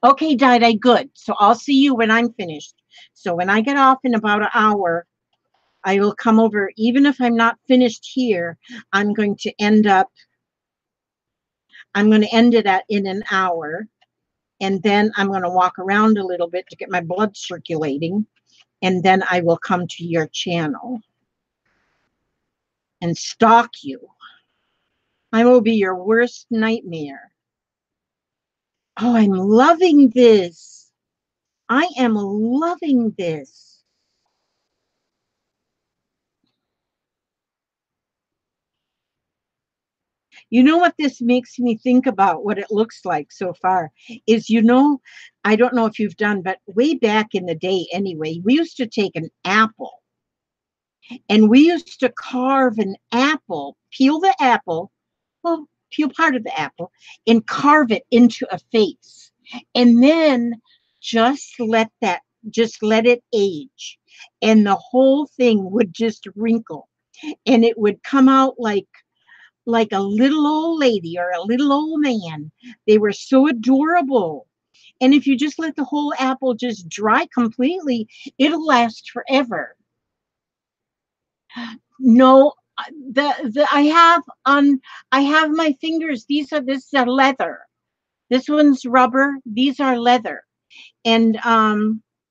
Okay, Dada, good. So I'll see you when I'm finished. So when I get off in about an hour, I will come over. Even if I'm not finished here, I'm going to end up. I'm going to end it in an hour, and then I'm going to walk around a little bit to get my blood circulating, and then I will come to your channel and stalk you. I will be your worst nightmare. Oh, I'm loving this. I am loving this. You know what this makes me think about, what it looks like so far, is, I don't know if you've done, but way back in the day anyway, we used to take an apple and we used to carve an apple, peel the apple, well, peel part of the apple and carve it into a face. And then just let it age. And the whole thing would just wrinkle and it would come out like a little old lady or a little old man. They were so adorable. And if you just let the whole apple just dry completely, it'll last forever. No, I have my fingers. This is a leather. This one's rubber. These are leather. And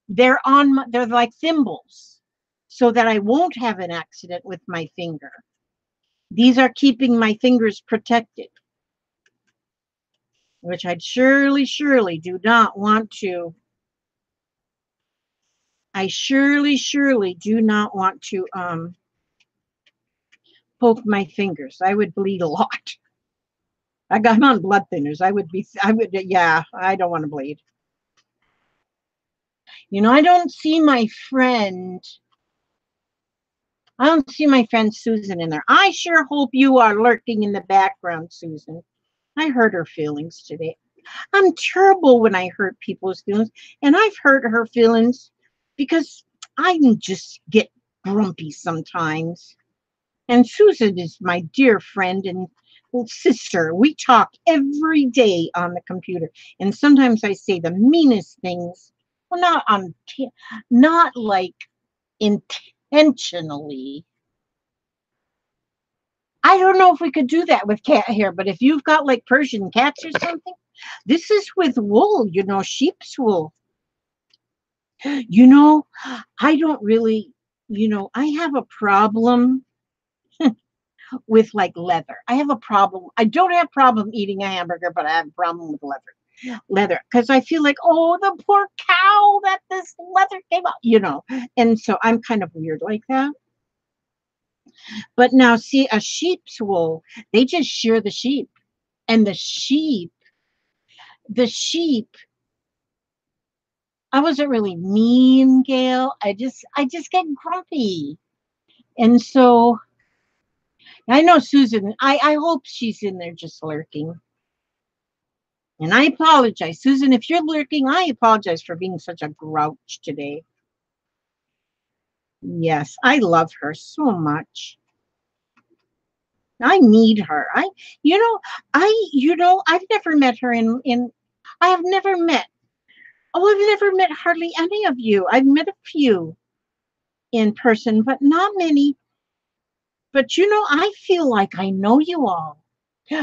they're like thimbles so that I won't have an accident with my finger. These are keeping my fingers protected, which I'd surely do not want to. I surely do not want to poke my fingers. I would bleed a lot. I'm on blood thinners. Yeah, I don't want to bleed. You know, I don't see my friend Susan in there. I sure hope you are lurking in the background, Susan. I hurt her feelings today. I'm terrible when I hurt people's feelings, and I've hurt her feelings because I just get grumpy sometimes. And Susan is my dear friend and sister. We talk every day on the computer, and sometimes I say the meanest things. Well, not like intentionally. I don't know if we could do that with cat hair, but if you've got like Persian cats or something, this is with wool, you know, sheep's wool. You know, I don't really, I have a problem with like leather. I have a problem. I don't have a problem eating a hamburger, but I have a problem with leather because I feel like, oh, the poor cow that this leather came out, and so I'm kind of weird like that. But now see, a sheep's wool, they just shear the sheep, and the sheep, I wasn't really mean, Gail. I just get grumpy. And so I know Susan, I hope she's in there just lurking. And I apologize. Susan, if you're lurking, I apologize for being such a grouch today. Yes, I love her so much. I need her. I've never met her I have never met, I've never met hardly any of you. I've met a few in person, but not many. But I feel like I know you all.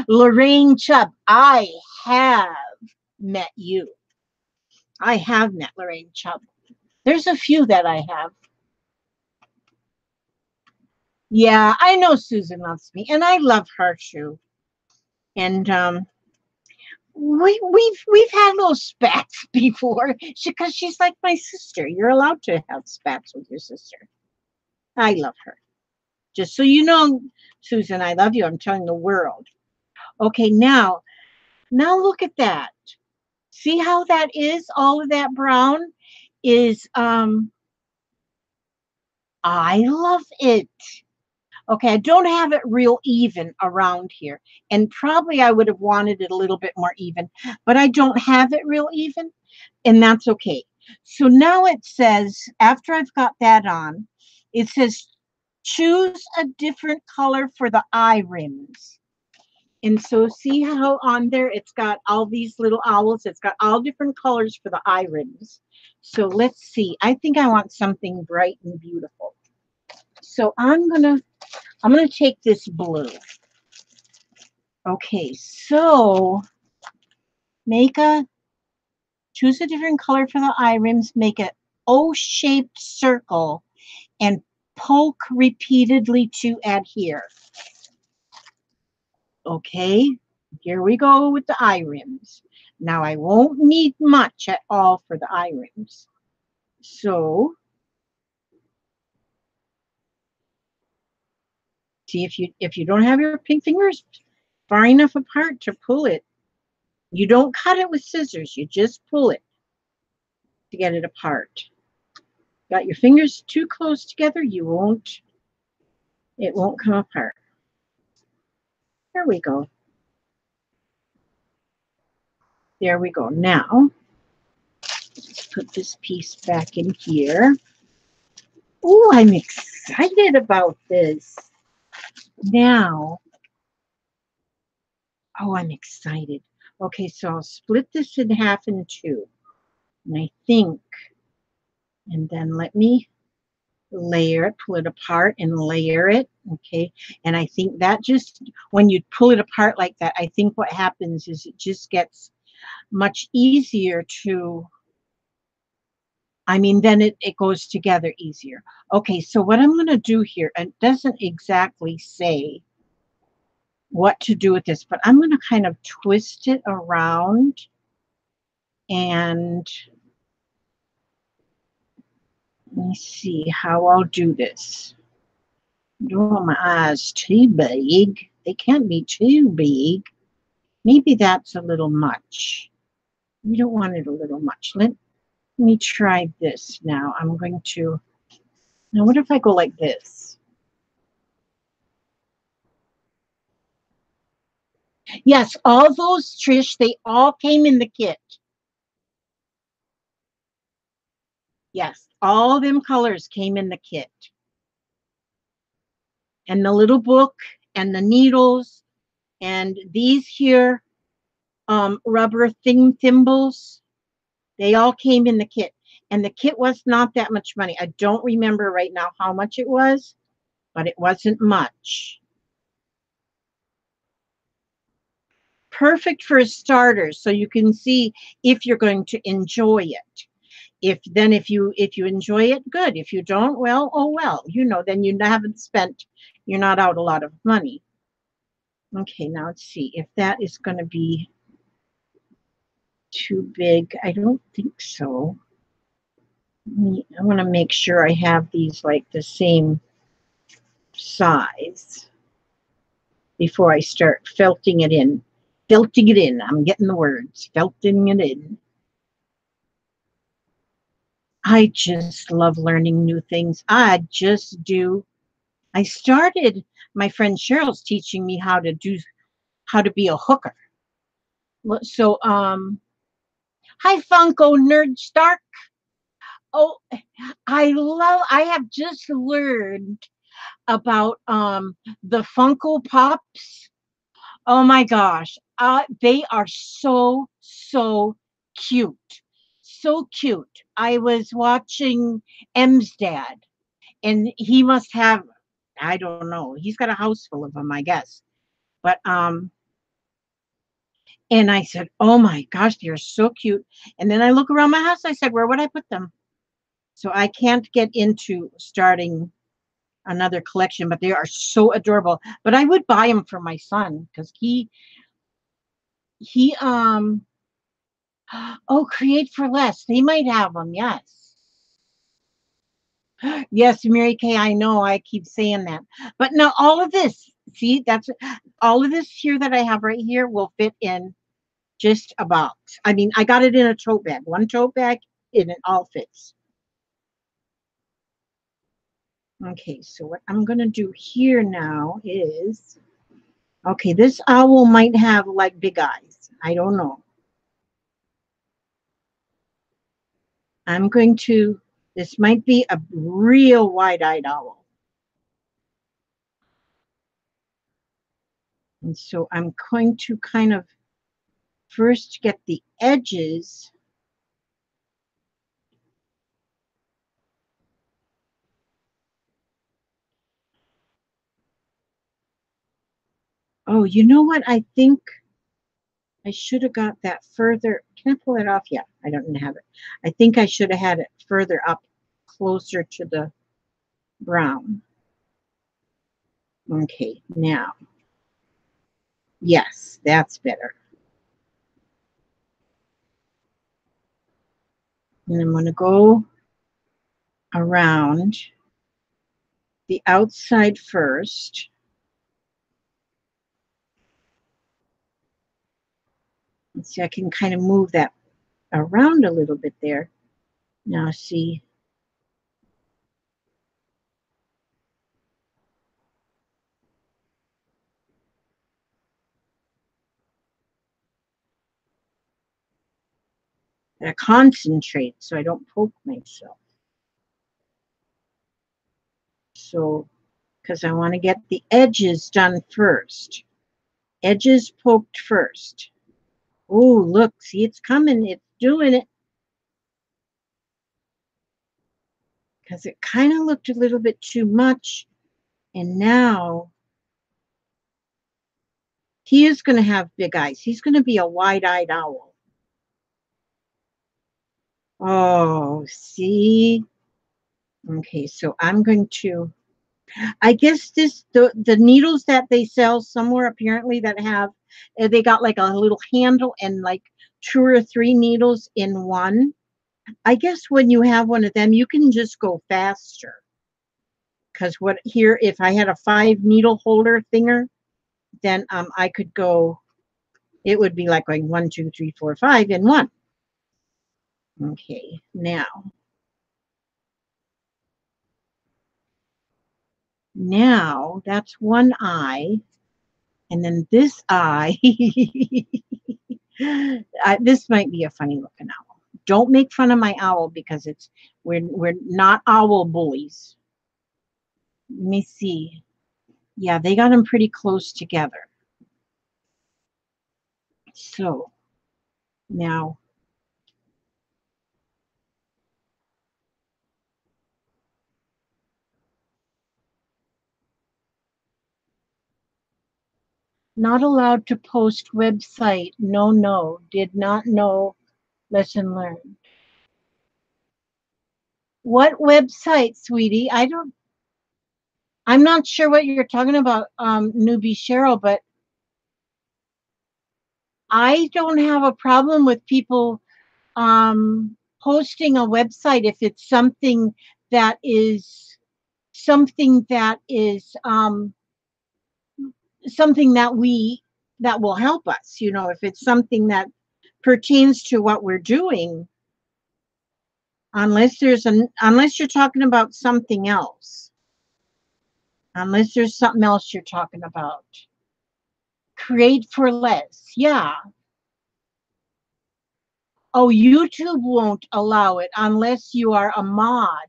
Lorraine Chubb, I have met you. I have met Lorraine Chubb. There's a few that I have. Yeah, I know Susan loves me, and I love her too. And we've had little spats before because she's like my sister. You're allowed to have spats with your sister. I love her. Just so you know, Susan, I love you. I'm telling the world. Okay, now look at that. See how that is? All of that brown is I love it. Okay, I don't have it real even around here. And probably I would have wanted it a little bit more even, but I don't have it real even, and that's okay. So now it says, after I've got that on, it says choose a different color for the eye rims. And so see how on there it's got all these little owls. It's got all different colors for the eye rims. So let's see. I think I want something bright and beautiful. So I'm gonna take this blue. Okay, so choose a different color for the eye rims, make an O-shaped circle and poke repeatedly to adhere. Okay, here we go with the eye rims. Now I won't need much at all for the eye rims. So see, if you don't have your pink fingers far enough apart to pull it, you don't cut it with scissors, you just pull it to get it apart. Got your fingers too close together, it won't come apart. There we go. There we go. Now, let's put this piece back in here. Oh, I'm excited about this. Now, I'm excited. Okay, so I'll split this in half and two. And and then let me layer it, pull it apart and layer it. Okay, and I think that just, when you pull it apart like that, I think what happens is it just gets much easier to, I mean, then it goes together easier. Okay, so what I'm going to do here, and it doesn't exactly say what to do with this, but I'm going to kind of twist it around and let me see how I'll do this. Don't want my eyes too big. They can't be too big. Maybe that's a little much. We don't want it a little much. Let me try this now. I'm going to, now what if I go like this? Yes, all those, Trish, they all came in the kit. Yes, all them colors came in the kit. And the little book and the needles and these here rubber thimbles, they all came in the kit. And the kit was not that much money. I don't remember right now how much it was, but it wasn't much. Perfect for starters, so you can see if you're going to enjoy it. If you enjoy it, good. If you don't, well, oh well. You know, then you haven't spent, you're not out a lot of money. Okay, now let's see if that is going to be too big. I don't think so. I want to make sure I have these like the same size before I start felting it in. Felting it in. I'm getting the words. Felting it in. I just love learning new things. I just do. I started, my friend Cheryl's teaching me how to be a hooker. So hi Funko Nerd Stark. Oh, I have just learned about the Funko Pops. Oh my gosh. They are so cute. So cute. I was watching M's dad and he must have, I don't know, he's got a house full of them, I guess. But and I said, oh my gosh, they're so cute. And then I look around my house, I said, where would I put them? So I can't get into starting another collection, but they are so adorable. But I would buy them for my son because he oh, create for less. They might have them, yes. Yes, Mary Kay, I know I keep saying that. But no, all of this, see, that's all of this here that I have right here will fit in just about. I mean, I got it in a tote bag, one tote bag, and it all fits. Okay, so what I'm going to do here now is, okay, this owl might have like big eyes. I don't know. I'm going to, this might be a real wide-eyed owl. And so I'm going to kind of first get the edges. Oh, you know what? I think I should have got that further. Can I pull it off? Yeah, I don't have it. I think I should have had it further up, closer to the brown. Okay, now. Yes, that's better. And I'm going to go around the outside first. Let's see, I can kind of move that around a little bit there. Now see. I concentrate so I don't poke myself. So, because I want to get the edges done first. Edges poked first. Oh, look, see, it's coming. It's doing it. Because it kind of looked a little bit too much. And now he is going to have big eyes. He's going to be a wide-eyed owl. Oh, see? Okay, so I'm going to, I guess the needles that they sell somewhere apparently that have, they got like a little handle and like 2 or 3 needles in one. I guess when you have one of them, you can just go faster. Because what here, if I had a 5 needle holder thinger, then I could go, it would be like going 1, 2, 3, 4, 5 in one. Okay, now that's one eye, and then this eye. This might be a funny looking owl. Don't make fun of my owl because we're not owl bullies. Let me see. Yeah, they got them pretty close together. So now, not allowed to post website. No, no, did not know. Lesson learned. What website, sweetie? I'm not sure what you're talking about, newbie Cheryl, but I don't have a problem with people posting a website if it's that is something that is something that will help us. You know, if it's something that pertains to what we're doing, unless you're talking about something else, unless there's something else you're talking about. Create for less, yeah. Oh, YouTube won't allow it unless you are a mod.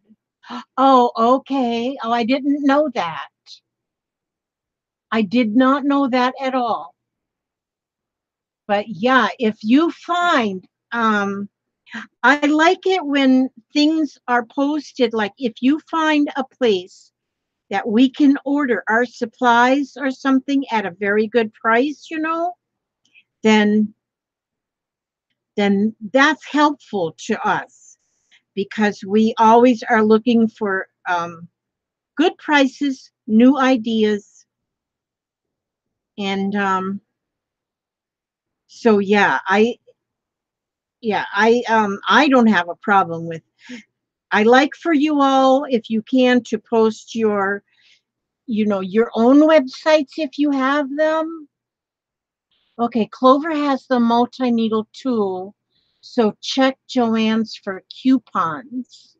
Oh, okay. Oh, I didn't know that. I did not know that at all. But yeah, if you find, I like it when things are posted. Like if you find a place that we can order our supplies or something at a very good price, then that's helpful to us because we always are looking for good prices, new ideas, and so I don't have a problem with. I like for you all if you can to post your own websites if you have them. Okay, Clover has the multi-needle tool, so check Joanne's for coupons.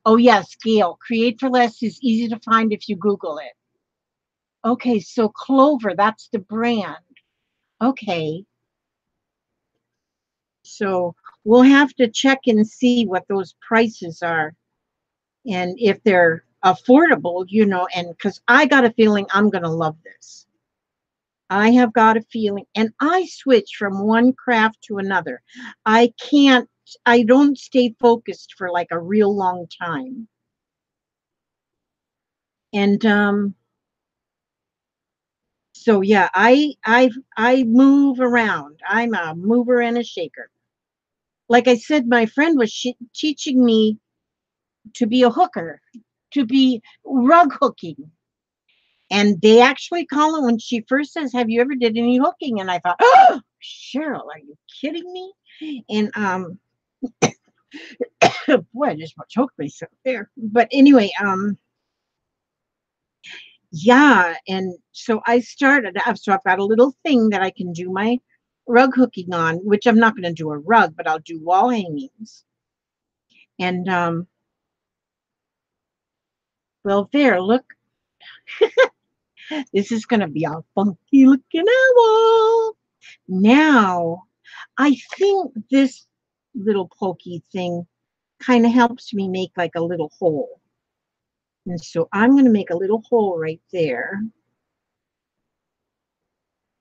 Oh yes, Gail, Create for Less is easy to find if you Google it. Okay, so Clover, that's the brand. Okay. So we'll have to check and see what those prices are and if they're affordable, and because I got a feeling I'm going to love this. I have got a feeling, and I switch from one craft to another. I don't stay focused for like a real long time. And so yeah, I move around. I'm a mover and a shaker. Like I said, my friend was teaching me to be a hooker, to be rug hooking. And they actually call it when she first says, "Have you ever did any hooking?" And I thought, "Oh, Cheryl, are you kidding me?" And boy, I just about choked myself there. But anyway, yeah, and so I started. So I've got a little thing that I can do my rug hooking on, which I'm not going to do a rug, but I'll do wall hangings. And well, there, look, this is going to be a funky looking owl. Now, I think this little pokey thing kind of helps me make like a little hole. And so I'm going to make a little hole right there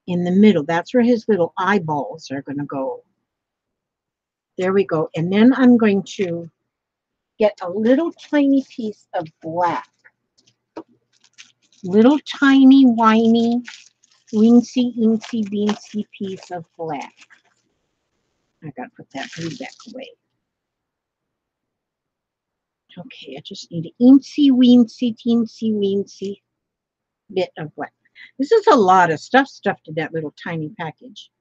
in the middle. That's where his little eyeballs are going to go. There we go. And then I'm going to get a little tiny piece of black. Little tiny, whiny, weensy, incy, beansy piece of black. I gotta put that glue back away. Okay, I just need an eensy weensy teensy weensy bit of black. This is a lot of stuff stuffed in that little tiny package.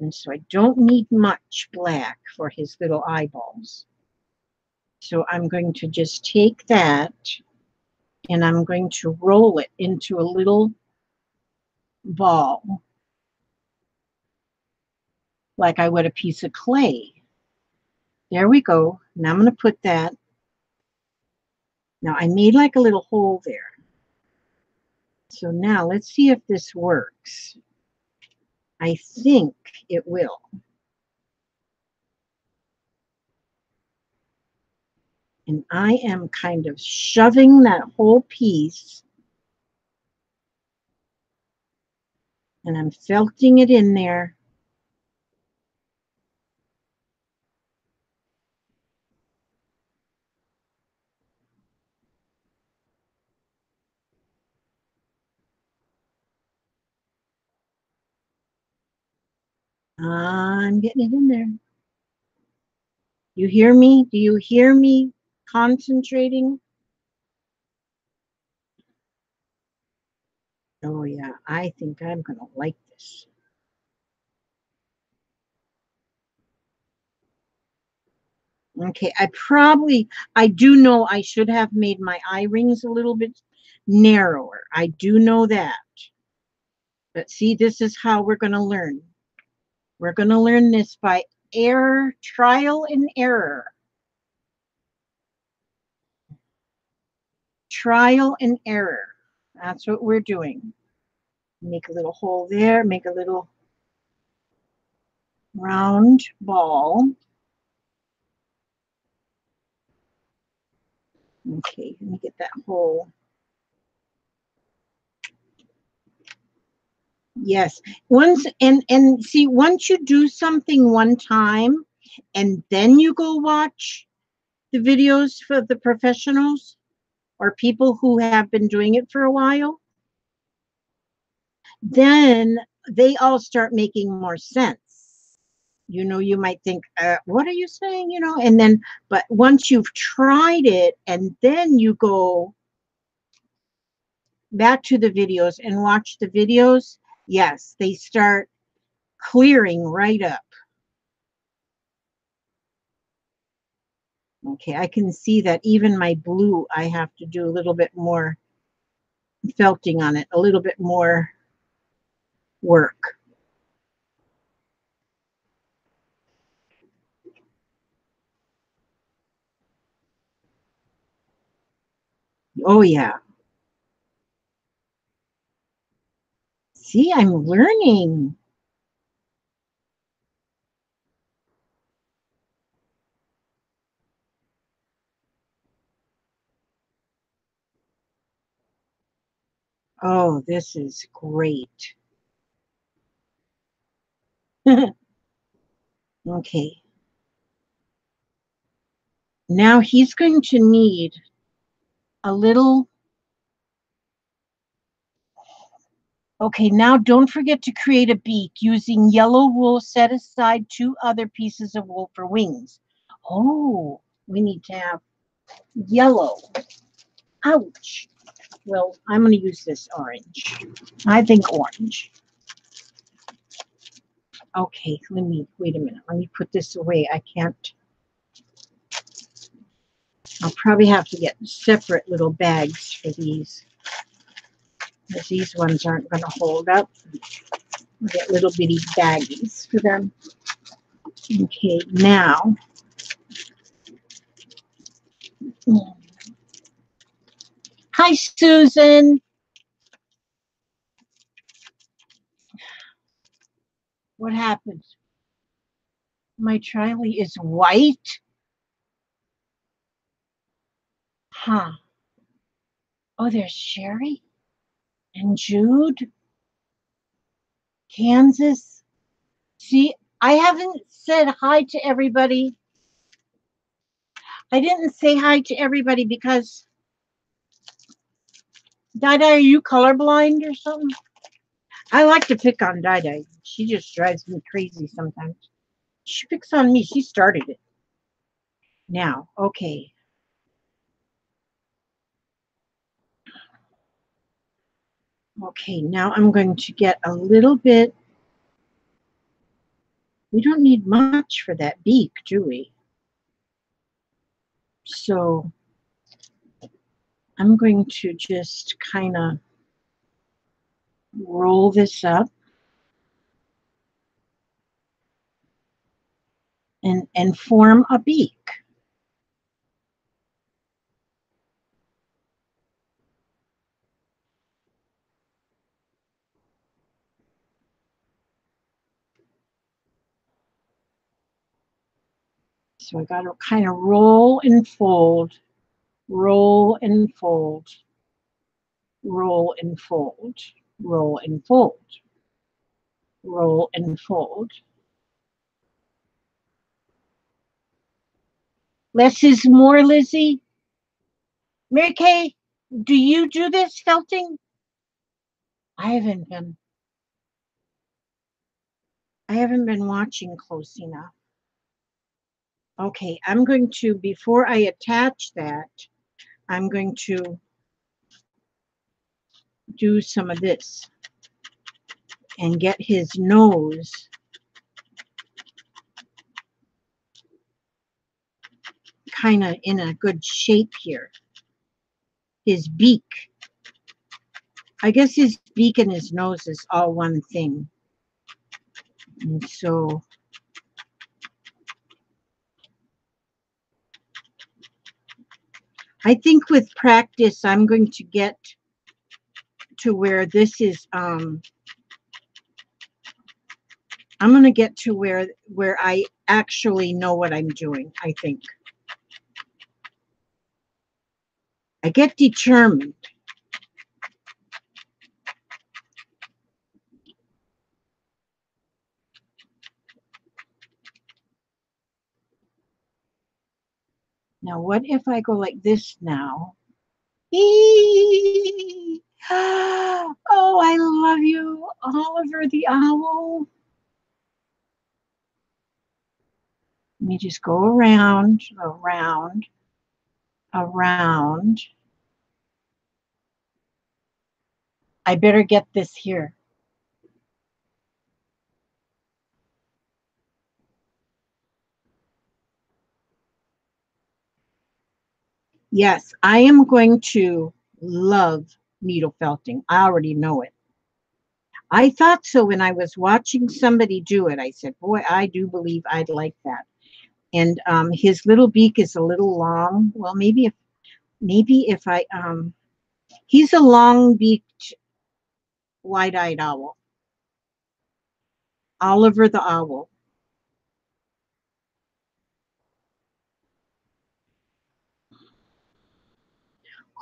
And so I don't need much black for his little eyeballs. So I'm going to just take that and I'm going to roll it into a little ball like I would a piece of clay. There we go. Now I'm going to put that. Now I made like a little hole there. So now let's see if this works. I think it will. And I am kind of shoving that whole piece and I'm felting it in there. I'm getting it in there. You hear me? Do you hear me concentrating? Oh yeah, I think I'm gonna like this. Okay, I do know I should have made my eye rings a little bit narrower. I do know that. But see, this is how we're gonna learn. We're gonna learn this by error, trial and error. Trial and error. That's what we're doing. Make a little hole there, make a little round ball. Okay, let me get that hole. Yes. Once and see, once you do something one time and then you go watch the videos for the professionals or people who have been doing it for a while, then they all start making more sense. You know, you might think, what are you saying? You know, and then, but once you've tried it and then you go back to the videos and watch the videos, yes, they start clearing right up. Okay, I can see that even my blue, I have to do a little bit more felting on it, a little bit more work. Oh yeah. See, I'm learning. Oh, this is great. Okay. Now he's going to need a little. Okay, now don't forget to create a beak using yellow wool. Set aside 2 other pieces of wool for wings. Oh, we need to have yellow. Ouch. Well, I'm going to use this orange. I think orange. Okay, wait a minute. Let me put this away. I can't. I'll probably have to get separate little bags for these, because these ones aren't going to hold up. I'll get little bitty baggies for them. Okay, now. Hi, Susan. What happened? My Triley is white? Huh. Oh, there's Sherry and Jude. Kansas. See, I haven't said hi to everybody. I didn't say hi to everybody because, Dada, are you colorblind or something? I like to pick on Dada. She just drives me crazy sometimes. She picks on me. She started it. Now, okay. Okay, now I'm going to get a little bit. We don't need much for that beak, do we? So I'm going to just kind of roll this up and form a beak. So I got to kind of roll and fold, roll and fold, roll and fold, roll and fold, roll and fold. Less is more, Lizzie. Mary Kay, do you do this felting? I haven't been. I haven't been watching close enough. Okay, I'm going to, before I attach that, I'm going to do some of this and get his nose kind of in a good shape here. His beak. I guess his beak and his nose is all one thing. And so I think with practice, I'm going to get to where this is, I'm going to get to where I actually know what I'm doing, I think. I get determined. Now, what if I go like this now? Eee! Oh, I love you, Oliver the owl. Let me just go around, around, around. I better get this here. Yes, I am going to love needle felting. I already know it. I thought so when I was watching somebody do it. I said, boy, I do believe I'd like that. And his little beak is a little long. Well, maybe if I he's a long-beaked, wide-eyed owl. Oliver the owl.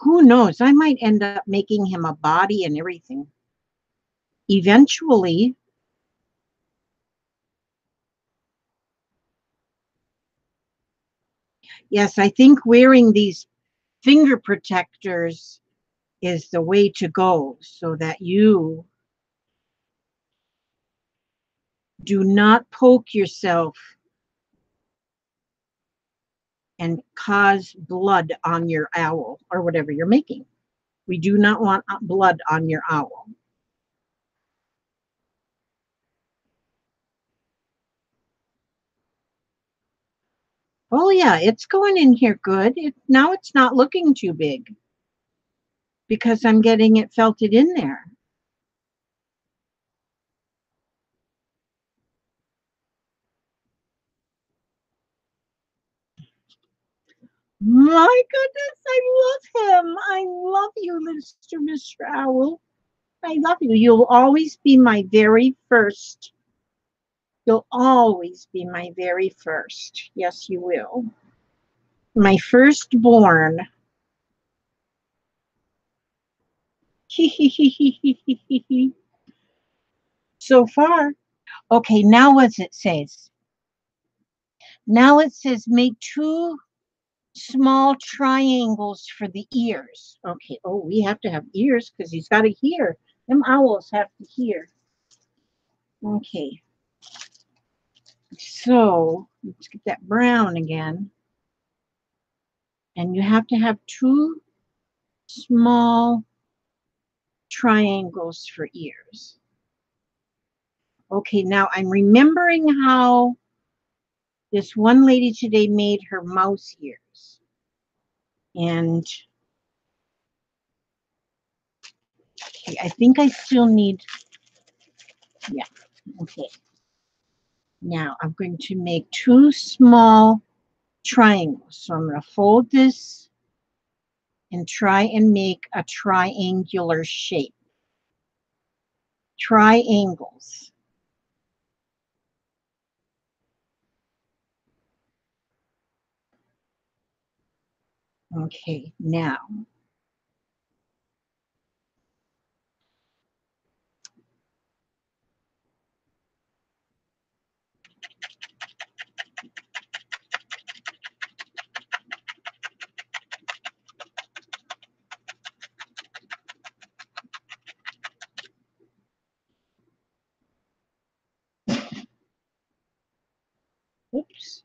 Who knows? I might end up making him a body and everything. Eventually. Yes, I think wearing these finger protectors is the way to go so that you do not poke yourself and cause blood on your owl or whatever you're making. We do not want blood on your owl. Oh yeah, it's going in here good. Now it's not looking too big because I'm getting it felted in there. My goodness, I love him. I love you, Mr. Owl. I love you. You'll always be my very first. You'll always be my very first. Yes, you will. My firstborn. So far. Okay, now what it says? Now it says make 2 small triangles for the ears. Okay, oh, we have to have ears because he's got to hear. Them owls have to hear. Okay. So let's get that brown again. And you have to have two small triangles for ears. Okay, now I'm remembering how this one lady today made her mouse ears. And okay, I think I still need, yeah, okay. Now I'm going to make two small triangles. So I'm going to fold this and try and make a triangular shape. Triangles. Okay, now oops.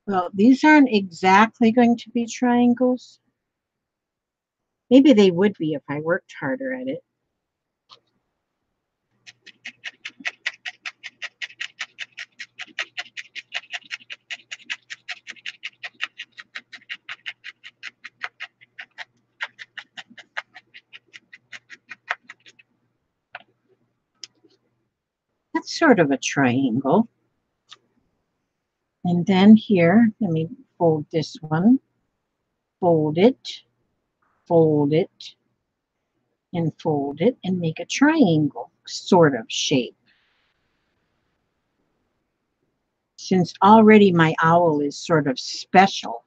Well, these aren't exactly going to be triangles. Maybe they would be if I worked harder at it. That's sort of a triangle. And then here, let me fold this one, fold it, and fold it, and make a triangle sort of shape. Since already my owl is sort of special,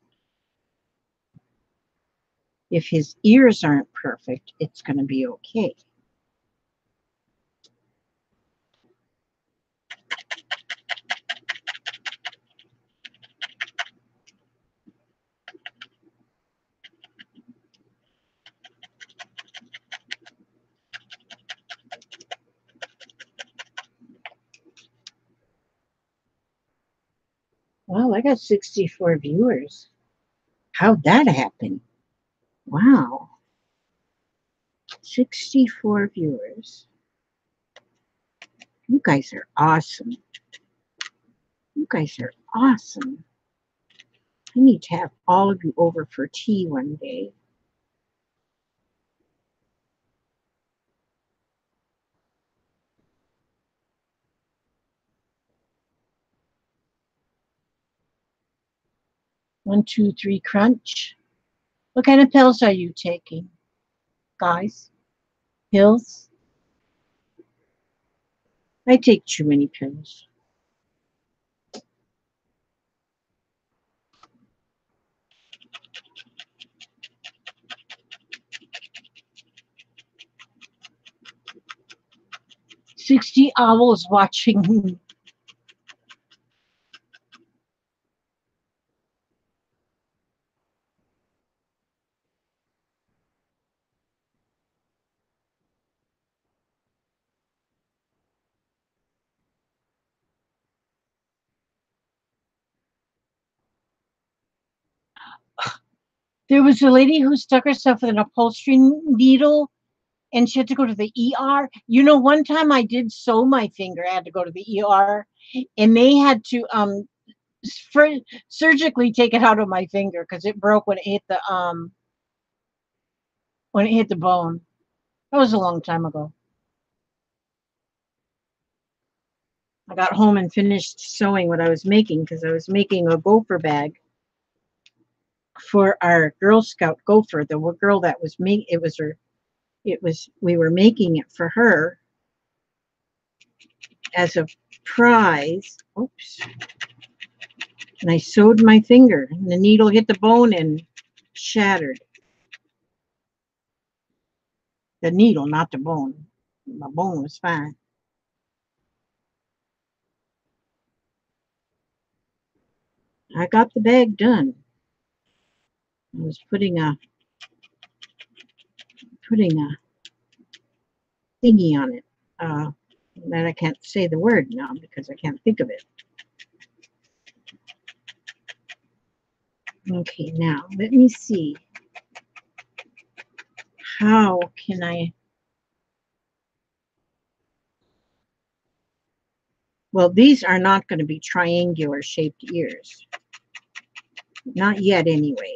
if his ears aren't perfect, it's going to be okay. Well, I got 64 viewers. How'd that happen? Wow. 64 viewers. You guys are awesome. You guys are awesome. I need to have all of you over for tea one day. One, two, three, crunch. What kind of pills are you taking, guys? Pills? I take too many pills. "60 owls watching me." There was a lady who stuck herself with an upholstery needle and she had to go to the ER. You know, one time I did sew my finger. I had to go to the ER and they had to for surgically take it out of my finger because it broke when it hit the bone. That was a long time ago. I got home and finished sewing what I was making because I was making a gopher bag for our Girl Scout gopher. The girl that was me, it was her. It was we were making it for her, as a prize. Oops. And I sewed my finger, and the needle hit the bone and shattered. The needle, not the bone. My bone was fine. I got the bag done. I was putting a thingy on it. That I can't say the word now because I can't think of it. Okay, now let me see. How can I? Well, these are not going to be triangular shaped ears. Not yet, anyway.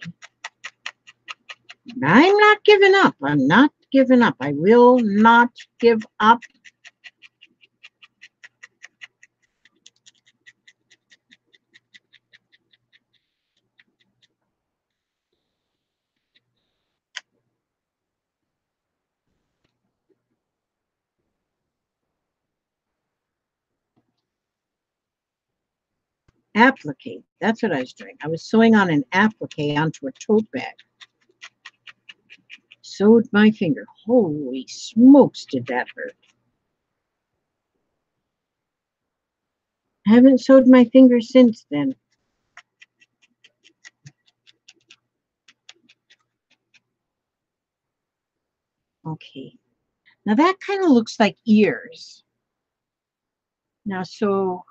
I'm not giving up. I'm not giving up. I will not give up. Applique. That's what I was doing. I was sewing on an applique onto a tote bag. Sewed my finger. Holy smokes, did that hurt. I haven't sewed my finger since then. Okay. Now that kind of looks like ears. Now, so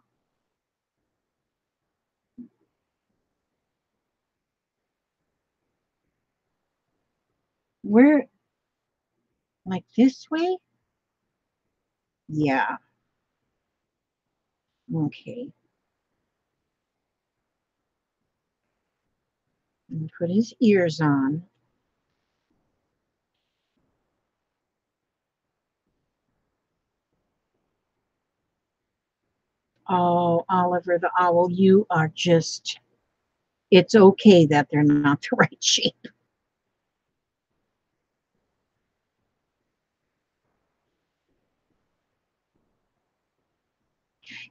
where, like this way? Yeah. Okay. And put his ears on. Oh, Oliver the owl, you are just, it's okay that they're not the right shape.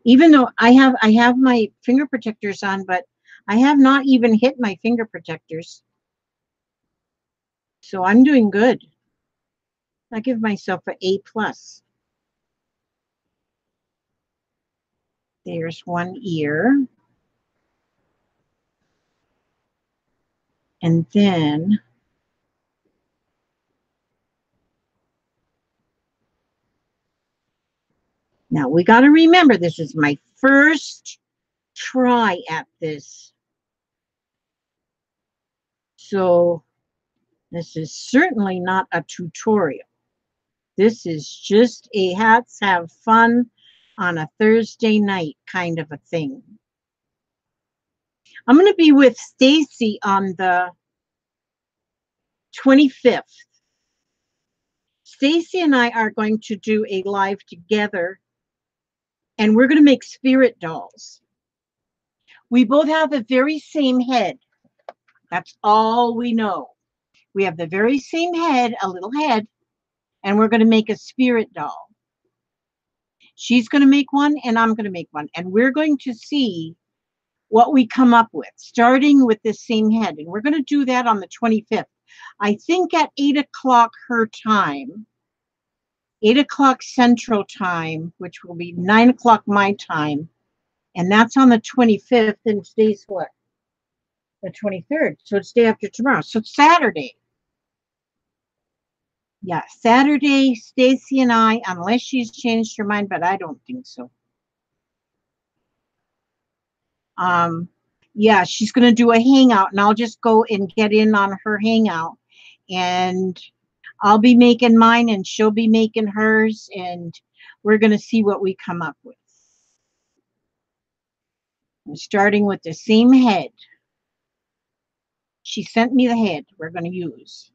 Even though I have my finger protectors on, but I have not even hit my finger protectors. So I'm doing good. I give myself an A+. There's one ear. And then now we got to remember this is my first try at this. So this is certainly not a tutorial. This is just a let's have fun on a Thursday night kind of a thing. I'm going to be with Stacy on the 25th. Stacy and I are going to do a live together, and we're going to make spirit dolls. We both have the very same head. That's all we know. We have the very same head, a little head, and we're going to make a spirit doll. She's going to make one, and I'm going to make one. And we're going to see what we come up with, starting with this same head. And we're going to do that on the 25th. I think at 8 o'clock her time, 8 o'clock Central Time, which will be 9 o'clock my time. And that's on the 25th, and today's what? The 23rd. So it's day after tomorrow. So it's Saturday. Yeah, Saturday, Stacy and I, unless she's changed her mind, but I don't think so. Yeah, she's going to do a hangout, and I'll just go and get in on her hangout, and I'll be making mine, and she'll be making hers, and we're going to see what we come up with. I'm starting with the same head. She sent me the head we're going to use.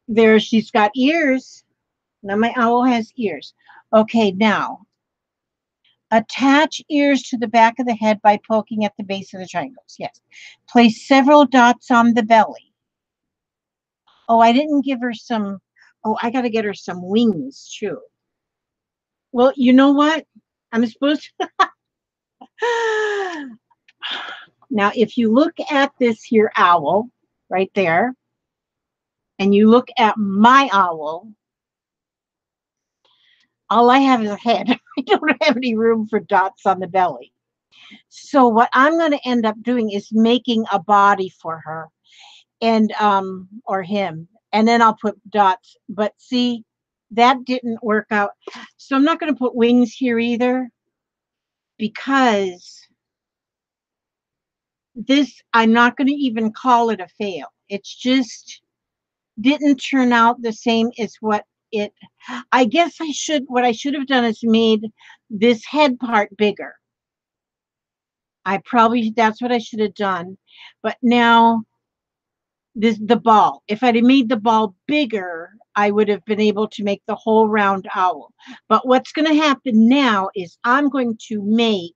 There, she's got ears. Now my owl has ears. Okay, now attach ears to the back of the head by poking at the base of the triangles. Yes. Place several dots on the belly. Oh, I didn't give her some Oh, I got to get her some wings too. Well, you know what? I'm supposed to. Now, if you look at this here owl right there, and you look at my owl, all I have is a head. I don't have any room for dots on the belly. So what I'm going to end up doing is making a body for her and or him, and then I'll put dots. But see, that didn't work out. So I'm not going to put wings here either, because this, I'm not going to even call it a fail. It's just didn't turn out the same as what it, I guess what I should have done is made this head part bigger. That's what I should have done. But now the ball, if I'd have made the ball bigger, I would have been able to make the whole round owl. But what's going to happen now is I'm going to make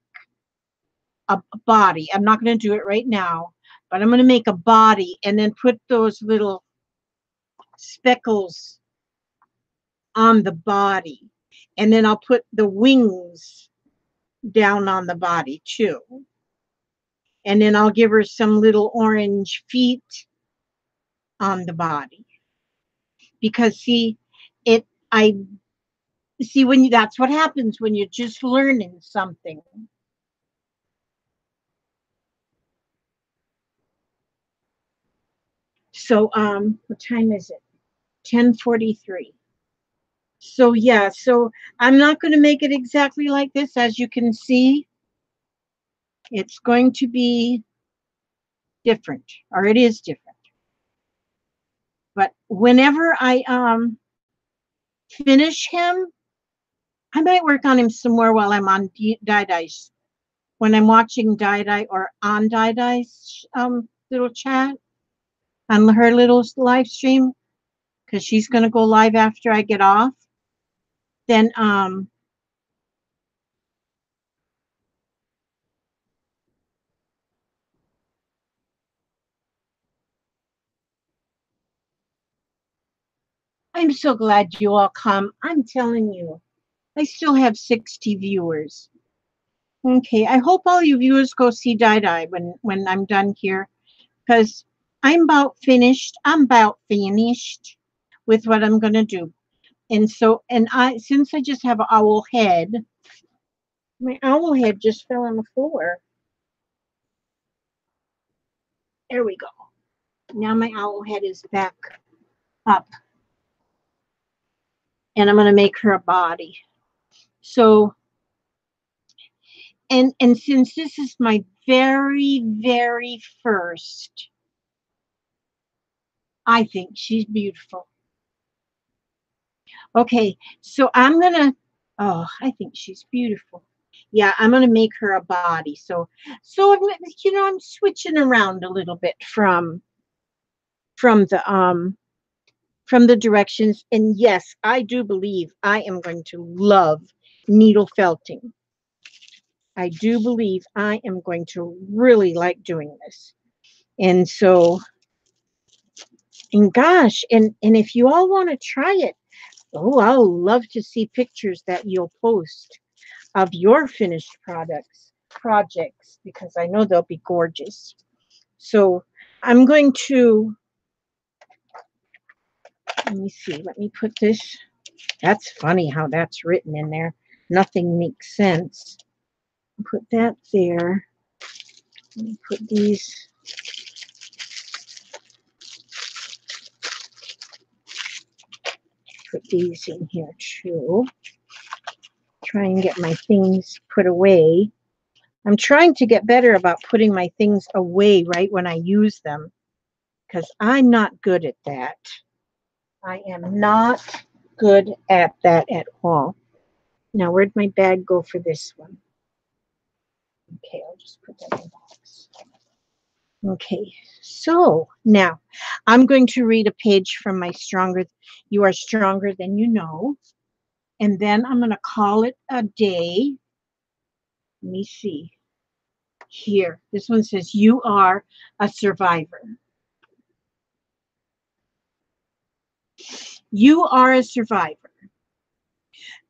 a body. I'm not going to do it right now, but I'm going to make a body and then put those little speckles on the body. And then I'll put the wings down on the body too. And then I'll give her some little orange feet on the body. Because see, I see when that's what happens when you're just learning something. So what time is it? 10:43. So yeah, so I'm not going to make it exactly like this. As you can see, it's going to be different, or it is different. But whenever I finish him, I might work on him some more while I'm on Dai's. When I'm watching Dai or on Dai's little chat on her little live stream, because she's going to go live after I get off. Then I'm so glad you all come. I'm telling you, I still have 60 viewers. Okay, I hope all you viewers go see Dai when I'm done here, because I'm about finished. I'm about finished with what I'm going to do. And so, since I just have an owl head, my owl head just fell on the floor. There we go. Now my owl head is back up. And I'm going to make her a body. So, and since this is my very, very first, I think she's beautiful. Okay, so I'm going to, oh, I think she's beautiful. Yeah, I'm going to make her a body. So I'm switching around a little bit from the directions. And yes, I do believe I am going to love needle felting. I do believe I am going to really like doing this. And so, and gosh, and if you all want to try it, oh, I'll love to see pictures that you'll post of your finished projects, because I know they'll be gorgeous. So I'm going to, let me see, let me put this. That's funny how that's written in there. Nothing makes sense. Put that there. Let me put these. Put these in here too. Try and get my things put away. I'm trying to get better about putting my things away right when I use them, because I'm not good at that. I am not good at that at all. Now, where'd my bag go for this one? Okay, I'll just put that in the box. Okay, so now I'm going to read a page from my You Are Stronger Than You Know. And then I'm going to call it a day. Let me see. Here, this one says, you are a survivor. You are a survivor.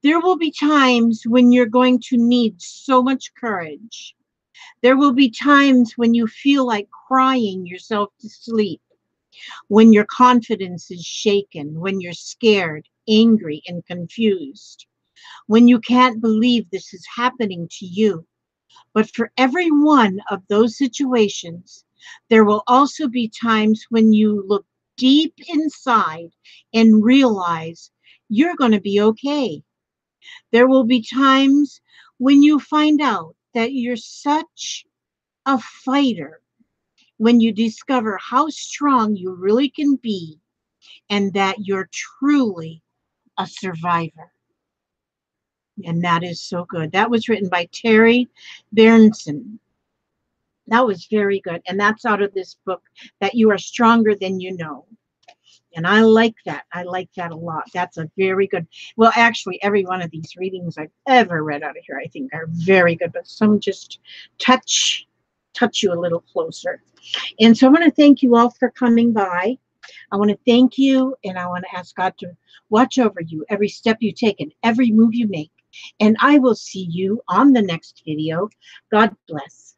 There will be times when you're going to need so much courage. There will be times when you feel like crying yourself to sleep, when your confidence is shaken, when you're scared, angry, and confused, when you can't believe this is happening to you. But for every one of those situations, there will also be times when you look deep inside and realize you're going to be okay. There will be times when you find out that you're such a fighter, when you discover how strong you really can be and that you're truly a survivor. And that is so good. That was written by Terry Berenson. That was very good. And that's out of this book, That You Are Stronger Than You Know. And I like that. I like that a lot. That's a very good. Well, actually, every one of these readings I've ever read out of here, I think, are very good. But some just touch you a little closer. And so I want to thank you all for coming by. I want to thank you, and I want to ask God to watch over you every step you take and every move you make. And I will see you on the next video. God bless.